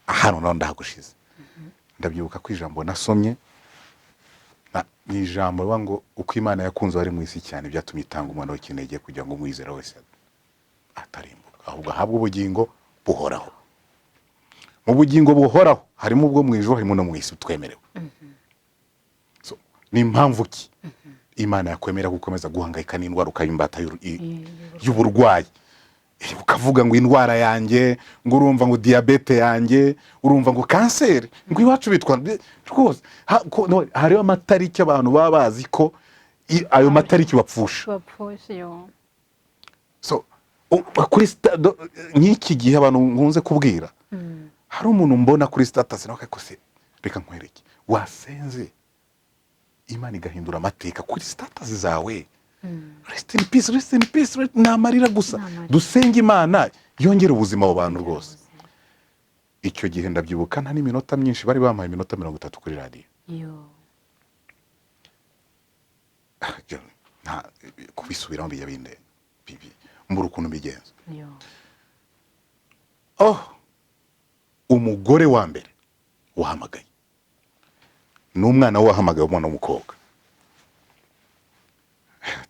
hano naho ndahagushize. Ndabyibuka ko ijambo nasomye ni ijambo ngo uko Imana yakunze ari mu isi cyane byatumye itanga umwana w'ikinege kugira ngo umwizera wese atarimbuka ahubwo ahabwe ubugingo buhoraho. Mu bugingo buhoraho harimo ubwo mu ijuru harimo no mu isi twemerewe. So ni impamvu ki Imana yakwemera gukomeza guhangayika n'indwara ukayimbata y'uburwayi, ukavuga ngo indwara yanjye, ngo urumva ngo diabete yanjye, urumva ngo kanseri, ngo iwacu bitwa rwose hariho amatariki abantu baba bazi ko ayo matariki bapfusha. So kuri nk'iki gihe abantu nkunze kubwira hari umuntu mbona kuri status nawe akakose reka nkwereke wasenze Imana igahindura amateka kuri status zawe. Rest in peace namarira gusa dusenge Imana yongera ubuzima abo bantu rwose. Icyo gihe ndabyibuka nta n'iminota myinshi bari bampaye iminota 30 kuri radio. Kubisubiramo bijya binde bibi mbura ukuntu bigenza. Umugore wa mbere wahamagaye n'umwana wahamagaye umwana w'umukobwa,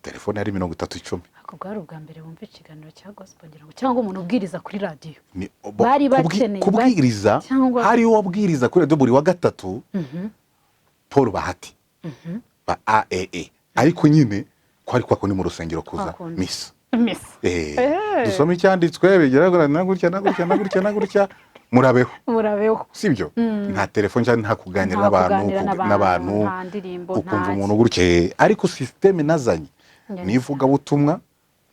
telefone yari 3010. Ako bwari ubwa mbere bumva ikiganiro cya gospel ngira ngo cyangwa umuntu ubwiriza kuri radio. Bari bakeneye kubwiriza, hari wabwiriza kuri radio buri wa gatatu. Paul Bahati ba AAA ariko nyine kwari kwako ni mu rusengero kuza misa. Dusoma icyanditswe bigera nagutya murabeho sibyo. Nta telefone cyane nta kuganira n'abantu ukumva umuntu gutye ariko systeme nazanye nivuga butumwa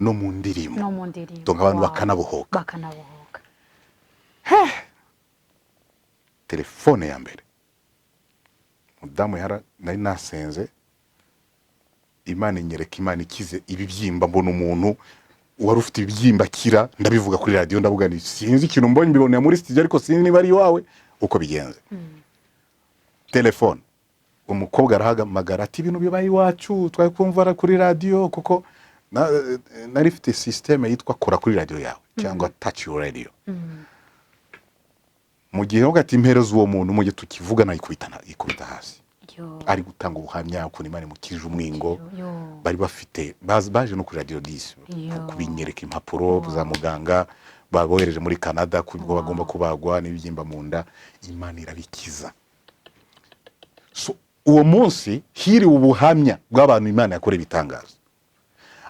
no mu ndirimbo donc abantu bakanabohoka. Telefone ya mbere mudamu nari nasenze Imana inyereka Imana ikize ibibyimba mbona umuntu wari ufite ibibyimba kira ndabivuga kuri radio ndavuga ni sinzi ikintu mbonye mbibonera muri studio ariko sinzi niba ari wawe uko bigenze. Telefone umukobwa arahamagara ati ibintu bibaye iwacu twari kumva kuri radio kuko nari fite systeme yitwa kora kuri radio yawe cyangwa touch your radio. Mu gihe ugati imperezo uwo muntu mu gihe tukivugana ikubita hasi ari gutanga ubuhamya ukuntu Imana imukirije umwingo. Bari bafite baje no kuri radio 10 kubinyereka impapuro za muganga babohereje muri Canada kubwo bagomba kubagwa n'ibyimba mu nda. Imana irabikiza. So uwo munsi hiri ubuhamya bw'abantu Imana yakora ibitangaza.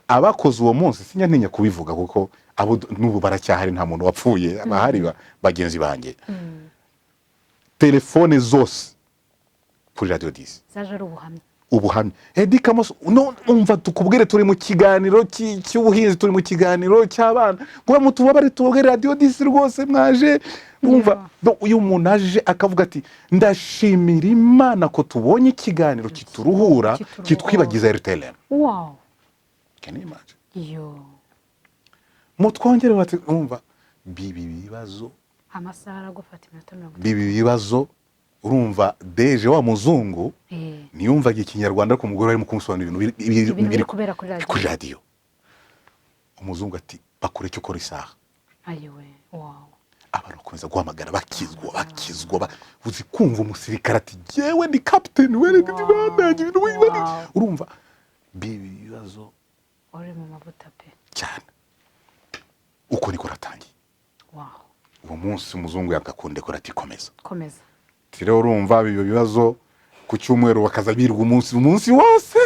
Abakoze uwo munsi sinya ntinya kubivuga kuko abo n'ubu baracyahari nta muntu wapfuye abahari bagenzi banjye. Telefone zose kuri radio 10 zaje ari ubuhamya ubuhamya. Eddy Kamoso umva tukubwire turi mu kiganiro cy'ubuhinzi, turi mu kiganiro cy'abana ngo mutubabare tubwire radio 10 rwose mwaje umva uyu muntu aje akavuga ati ndashimira Imana ko tubonye ikiganiro kituruhura kitwibagiza RTL. Wow. Can you imagine? Yo. Mutwongere bati umva bibi bibazo amasaha gufata iminota 30. Bibi bibazo urumva deje wa muzungu niyumvaga ikinyarwanda ko mugore ari mu kumusobanurira ibintu biri kubera kuri radio. Umuzungu ati bakure cyo kora isaha. Ayiwe. Wow. Abarukomeza guhamagara bakizwa uzi kumva umusirikare ati jewe ndi captain wereke ndibandanye ibintu wibari. Urumva bibi bibazo uri mu mavuta pe cyane. Uko niko ratangiye. Wow. Uwo munsi umuzungu yagakunde ko ati komeza. Rero urumva ibyo bibazo ku cyumweru bakazabirwa umunsi wose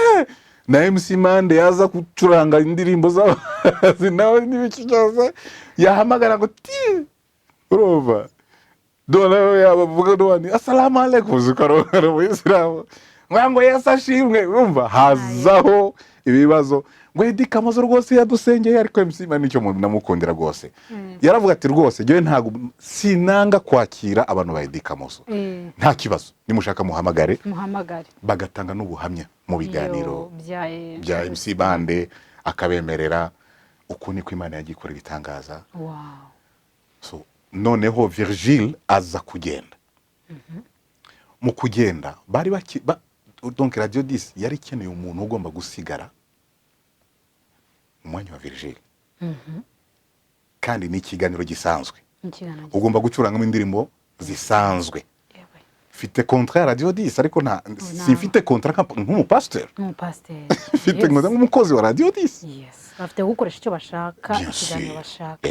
na MC Mande yaza gucuranga indirimbo z'abazi nawe n'ibiki cyose yahamagara ngo ti urumva dole yabavuga doni assalamu alaikum zikarongera mu Islam ngo yasashimwe urumva hazaho ibibazo ngo Eddy Kamoso rwose yadusengeye ariko MC Mande nicyo namukundira rwose yaravuga ati rwose jewe ntago sinanga kwakira abantu ba Eddy Kamoso nta kibazo nimushaka muhamagare bagatanga n'ubuhamya mu biganiro bya MC Mande akabemerera uko niko Imana yagikora ibitangaza. Wow. So noneho Virgile aza kugenda mu kugenda bari donc radio 10 yari ikeneye umuntu ugomba gusigara umwanya wa Virgile. Kandi ni ikiganiro gisanzwe ugomba gucurangamo indirimbo zisanzwe. Mfite contrat radio 10 ariko si mfite contrat nk'umupasteur. Mfite nk'umukozi wa radio 10. Yes. Bafite gukoresha icyo bashaka ikiganiro bashaka.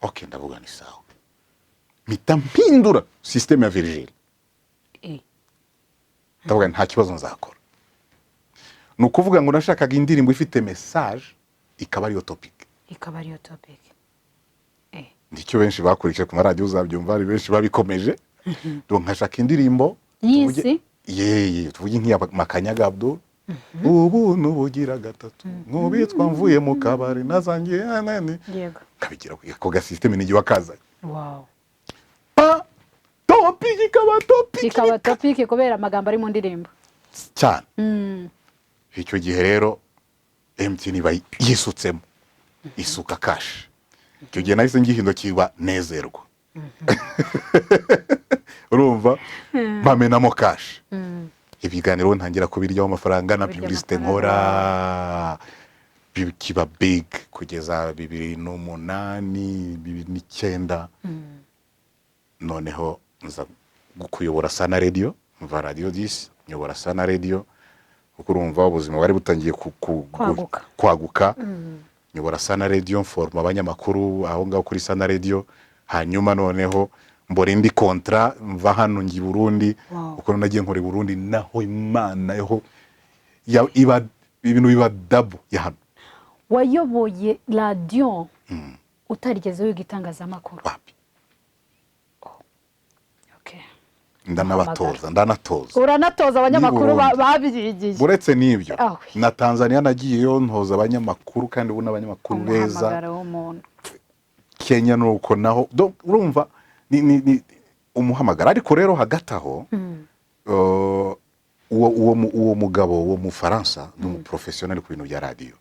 Okay, ndavuga ni sawa. Mpindura system ya Virgile. Ndavuga nta kibazo nzakora. Nukuvuga ngo nashakaga indirimbo ifite message ikaba ariyo topic. Ndicyo benshi bakurikije ku radio uzabyumva ari benshi babikomeje. Donc nkashaka indirimbo tuvuge nk'iya Makanyaga Abdul. Ubu nubugira gatatu nkubitwa mvuye mu kabari nazangiye nani. Yego. Kabigira ko ga system ni wakaza. Wow. Ikaba topic kubera amagambo ari mu ndirimbo cyane. Icyo gihe rero MTN yisutsemo isuka cash. Icyo gihe nahise ngihindukirwa nezerwa. Urumva mpamenamo cash. Ibiganiro ntangira kubiryaho amafaranga na publicité nkora kiba big kugeza 2008 2009. Noneho nza kuyobora Sana Radio mva radio 10 nyobora Sana Radio kuko urumva ubuzima bari butangiye kwaguka. Nyobora Sana Radio forma abanyamakuru aho ngaho kuri Sana Radio. Hanyuma noneho mbore indi contrat mva hano ngi Burundi uko nagiye nkore Burundi naho Imana yeho iba ibintu biba double ya hano. Wayoboye radio utarigeze wigitangazamakuru. Ndanatoza uranatoza abanyamakuru babyigiye. Buretse n'ibyo na Tanzania nagiyeyo ntoza abanyamakuru kandi ubona abanyamakuru beza. Kenya nuko naho urumva ni umuhamagara ariko rero hagataho uwo mugabo wo mu Faransa no professionnel ku bintu bya radio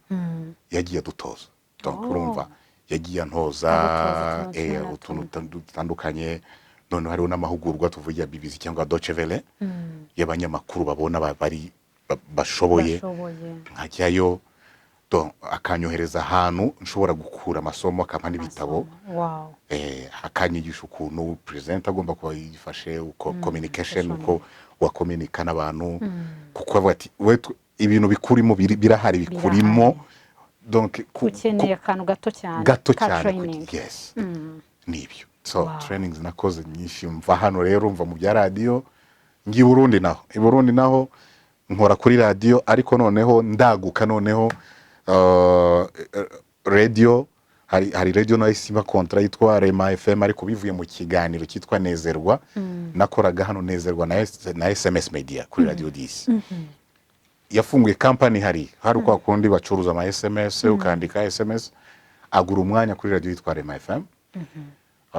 yagiye dutoza. Donc urumva yagiye ntoza utuntu dutandukanye. None hariho n'amahugurwa tuvugira BBC cyangwa Deutsche Welle y'abanyamakuru babona bari bashoboye nkajyayo akanyohereza ahantu nshobora gukura amasomo akampa n'ibitabo. Akanyigisha ukuntu presenter agomba kuba yifashe uko communication uko wakomunika n'abantu kuko avuga ati ibintu bikurimo birahari bikurimo. Donc ukeneye akantu gato cyane. Yes. Nibyo. So trainings nakoze nyinshi mva hano rero mva mu bya radio ngi Burundi naho nkora kuri radio ariko noneho ndaguka noneho radio hari radio nayo isiba kontra yitwa Rema FM ariko bivuye mu kiganiro cyitwa Nezerwa nakoraga hano Nezerwa na SMS Media kuri Radio 10 yafunguye company hari uko akundi bacuruza ama SMS ukandika SMS agura umwanya kuri radio yitwa Rema FM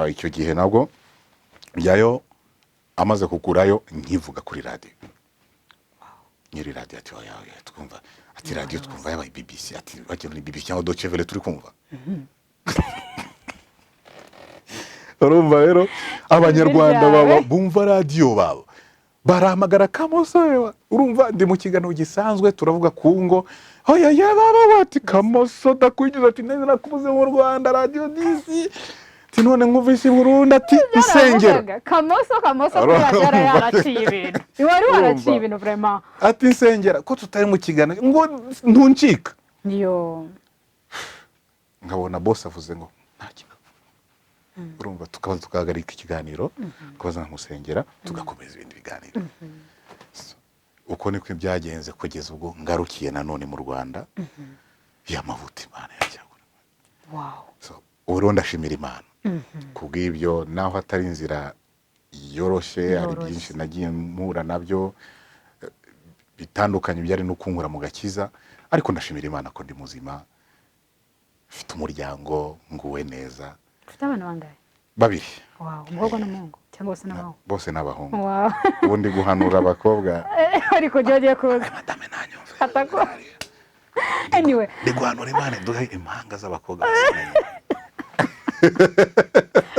icyo gihe nabwo byayo amaze kugurayo nkivuga kuri radio nyiri radio ati oya twumva ati radio twumva yaba BBC ati bagiye muri BBC cyangwa Deutsche Welle turi kumva urumva rero abanyarwanda baba bumva radio babo barahamagara Kamoso urumva ndi mu kiganiro gisanzwe turavuga kungo oya baba wati Kamoso dakwigiza ati neza nakubuze mu Rwanda radio DC tinone nkuvise Burundi ati insengero Kamoso kuyagara yaraciye ibintu iwari waraciye ibintu vraiment ati insengero ko tutari mu kiganiro ngo ntuncika yo nkabona boss avuze ngo nta urumva tukabanza tukahagarika ikiganiro tukabanza nkamusengera tugakomeza ibindi biganiro uko niko byagenze kugeza ubwo ngarukiye nanone mu Rwanda y'amavuta Imana yajyagura ubu ndashimira Imana kubw'ibyo naho atari inzira yoroshye ari byinshi nagiye mpura nabyo bitandukanye byari no kunkura mu gakiza ariko ndashimira Imana ko ndi muzima mfite umuryango nguwe neza. Ufite abana bangahe? Babiri. Umukobwa n'umuhungu cyangwa se n'abahungu? Bose n'abahungu. Ubundi guhanura abakobwa ariko jyagiye kuza. Madame nanyumve. Atako. Anyway, ndi guhanura Imana duhe impanga z'abakobwa.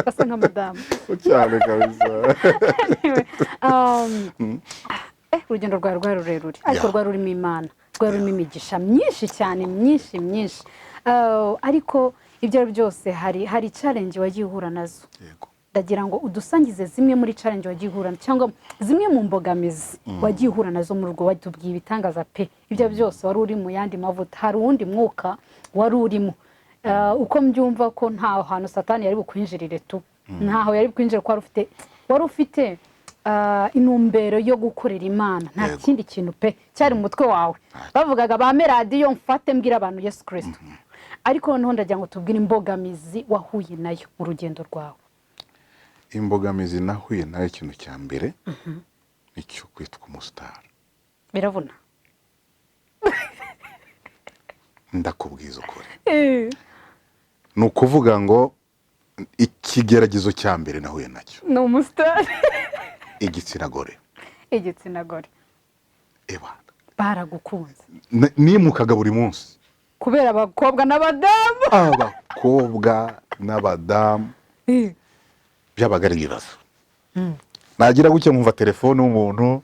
Asa nka madame. Cyane kabisa. Urugendo rwa rurerure ariko rwa rurimo Imana, rwa rurimo imigisha myinshi cyane, myinshi. Ariko ibyo byose hari challenge wagiye uhura nazo. Yego. Ndagira ngo udusangize zimwe muri challenge wagiye uhura cyangwa zimwe mu mbogamizi wagiye uhura nazo mu rugo watubwiye ibitangaza pe. Ibyo byose wari uri mu yandi mavuta, hari uwundi mwuka wari urimo. Uko mbyumva ko nta hantu Satani yari bukwinjirire tu. Ntaho yari bukwinjira ko wari ufite inumbero yo gukorera Imana nta kindi kintu pe cyari mu mutwe wawe. Bavugaga ba radio mfate mbwira abantu Yesu Kristo. Ariko noneho ndagira ngo tubwire imbogamizi wahuye nayo mu rugendo rwawe. Imbogamizi nahuye nayo ikintu cya mbere icyo kwitwa umustar. Biravuna. Ndakubwiza ukuri. Nukuvuga ngo ikigeragezo cya mbere nahuye nacyo. No umustar. Igitsina gore. Eba. Baragukunze. Nimukaga buri munsi. Kubera abakobwa n'abadamu. Abakobwa n'abadamu. Byabagara ibibazo. Nagira gucye nkumva telefone umuntu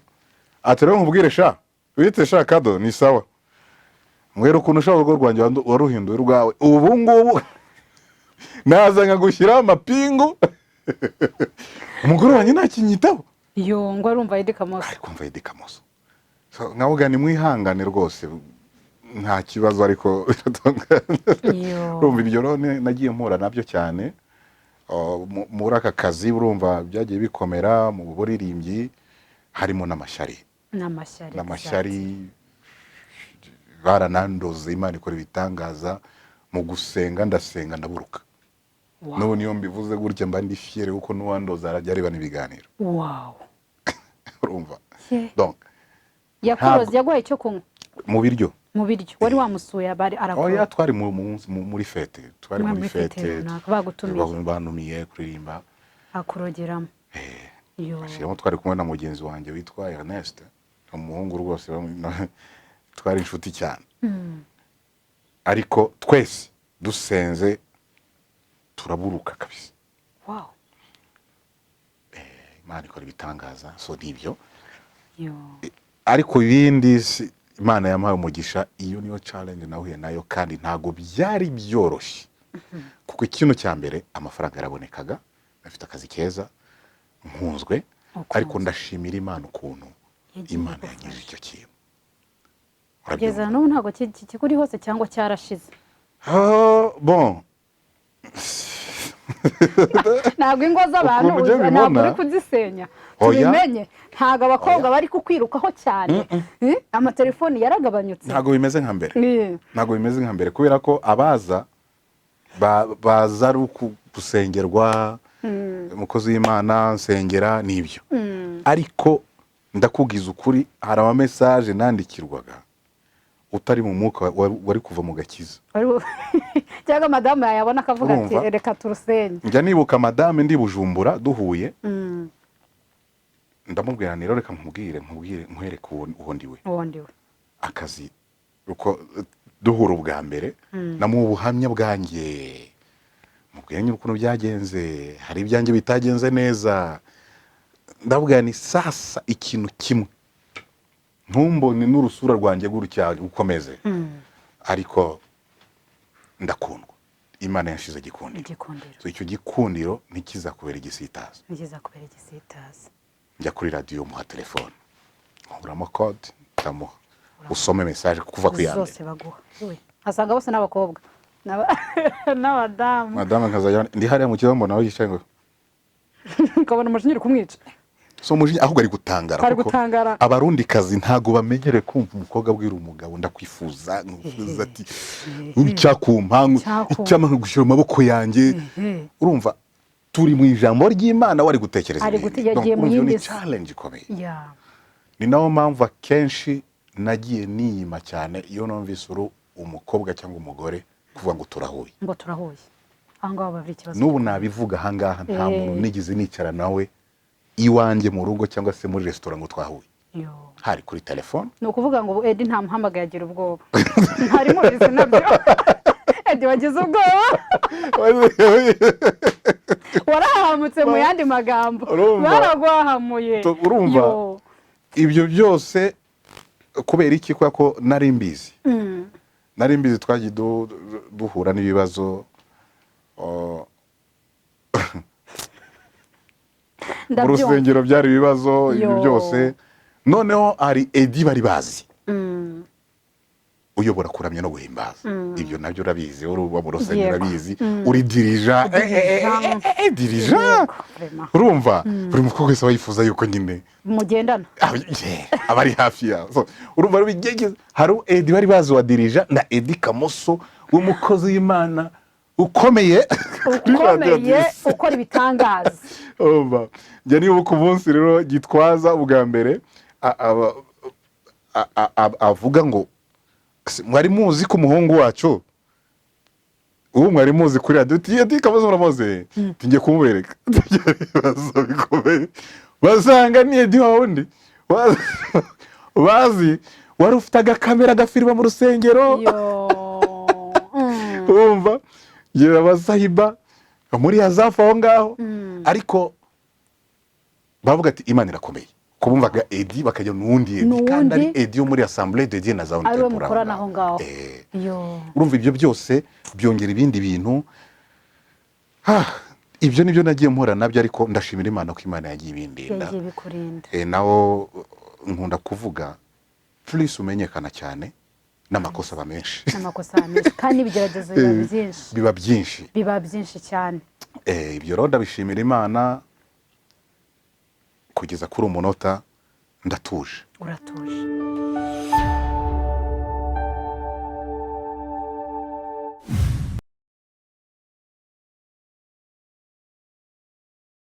atero nkubwire sha wite sha kado ni sawa. Mwero ukuntu ushaka urugo rwanjye waruhinduye rwawe ubu ngubu naza nkagushyira amapingu. Umugore wanjye ntakinyitaho. Yo ngo arumva Eddy Kamoso. Ari kumva Eddy Kamoso. So nkavuga ni mwihangane rwose nta kibazo ariko urumva ibyo rone nagiye mpura nabyo cyane. Muri aka kazi urumva byagiye bikomera mu buririmbyi harimo n'amashyari baranandoze Imana ikora ibitangaza mu gusenga ndasenga ndaburuka. N'ubu niyo mbivuze gutya mba ndi fiere kuko n'uwandoza arajya n'ibiganiro. Urumva donc yakuroze yaguhaye cyo kunywa mu biryo wari wamusuye abari arakora. Oya twari muri fete bagutumiye banumiye kuririmba akurogeramo. Ashiramo twari kumwe na mugenzi wanjye witwa Ernest umuhungu rwose twari inshuti cyane. Ariko twese dusenze turaburuka kabisa. Imana ikora ibitangaza so nibyo. Ariko ibindi Imana yampaye umugisha iyo niyo challenge nahuye nayo kandi ntago byari byoroshye. Kuko ikintu cya mbere amafaranga yarabonekaga afite akazi keza nkunzwe ariko ndashimira Imana ukuntu Imana yanyije icyo kintu. Kugeza n'ubu ntago kikuri hose cyangwa cyarashize. Bon. Ntabwo ingo z'abantu ntabwo uri kuzisenya. Tubimenye ntago abakobwa bari kukwirukaho cyane. Amatelefoni yaragabanyutse. Ntago bimeze nka mbere kubera ko abaza baza ari gusengerwa umukozi w'Imana nsengera n'ibyo ariko ndakubwiza ukuri hari ama message nandikirwaga utari mu mwuka wari kuva mu gakiza cyangwa madame yabona akavuga ati reka turusenye. Njya nibuka madame ndi Bujumbura duhuye ndamubwira niro reka nkwereke uwo ndiwe akazi uko duhura ubwa mbere na mu buhamya bwanjye mubwira nyine ukuntu byagenze hari ibyanjye bitagenze neza ndabwira ni sasa ikintu kimwe ntumbone n'urusura rwanjye gutya ukomeze ariko ndakundwa Imana yashize gikundiro so icyo gikundiro ntikiza kubera igisitaza njya kuri radio muha telefone nkuramo code tamuha usome message kuva kwiyande zose baguha asanga bose n'abakobwa n'abadamu madame nkazajya ndi hariya mu kibazo mbona yicaye ngo ukabona umujinya kumwica so umujinya ahubwo ari gutangara abarundi kazi ntago bamenyere kumva umukobwa bwira umugabo ndakwifuza nkufuza ati icyakumpangu icyama gushira amaboko yanjye urumva turi mu ijambo ry'Imana wari gutekereza yagiye mu yindi challenge ikomeye ni nawo mpamvu akenshi nagiye niyima cyane iyo numvise umukobwa cyangwa umugore kuvuga ngo turahuye ahangaho bavira ikibazo n'ubu nabivuga ahangaha nta muntu nigize nicara nawe iwanjye mu rugo cyangwa se muri restaurant ngo twahuye hari kuri telefone ni ukuvuga ngo Eddy nta muhamagaye agira ubwoba ntari mubizi nabyo Eddy wagize ubwoba warahamutse mu yandi magambo baragwahamuye urumva ibyo byose kubera iki ko nari mbizi twagiye duhura n'ibibazo mu rusengero byari ibibazo ibyo byose noneho ari Eddy bari bazi uyobora kuramya no guhimbaza ibyo nabyo urabizi uruba mu rusengero urabizi uri dirija urumva buri mukobwa wese wifuza yuko nyine mugendana abari hafi ya so urumva rubigegeze hari Eddy bari bazi wa dirija na Eddy Kamoso w'umukozi w'Imana ukomeye ukora ibitangaza njya nibuka umunsi rero gitwaza ubwa mbere avuga ngo mwari muzi ko umuhungu wacu ubu mwari muzi kuri radio Eddy Kamoso muramuzi tingiye kumubereka ibibazo bikomeye basanga ni Eddy wundi bazi wari ufite agakamera gafirwa mu rusengero urumva gira abasahiba muri hazafa aho ngaho ariko bavuga ati Imana irakomeye kubumvaga Eddy bakajya n'undi Eddy kandi ari Eddy yo muri Assemblée de Dieu na za Contemporaire urumva ibyo byose byongera ibindi bintu ibyo nibyo nagiye mpora nabyo ariko ndashimira Imana ko Imana yagiye ibindinda nawo nkunda kuvuga please umenyekana cyane n'amakosa aba menshi kandi ibigeragezo biba byinshi cyane ibyo rero ndabishimira Imana kugeza kuri umunota ndatuje uratuje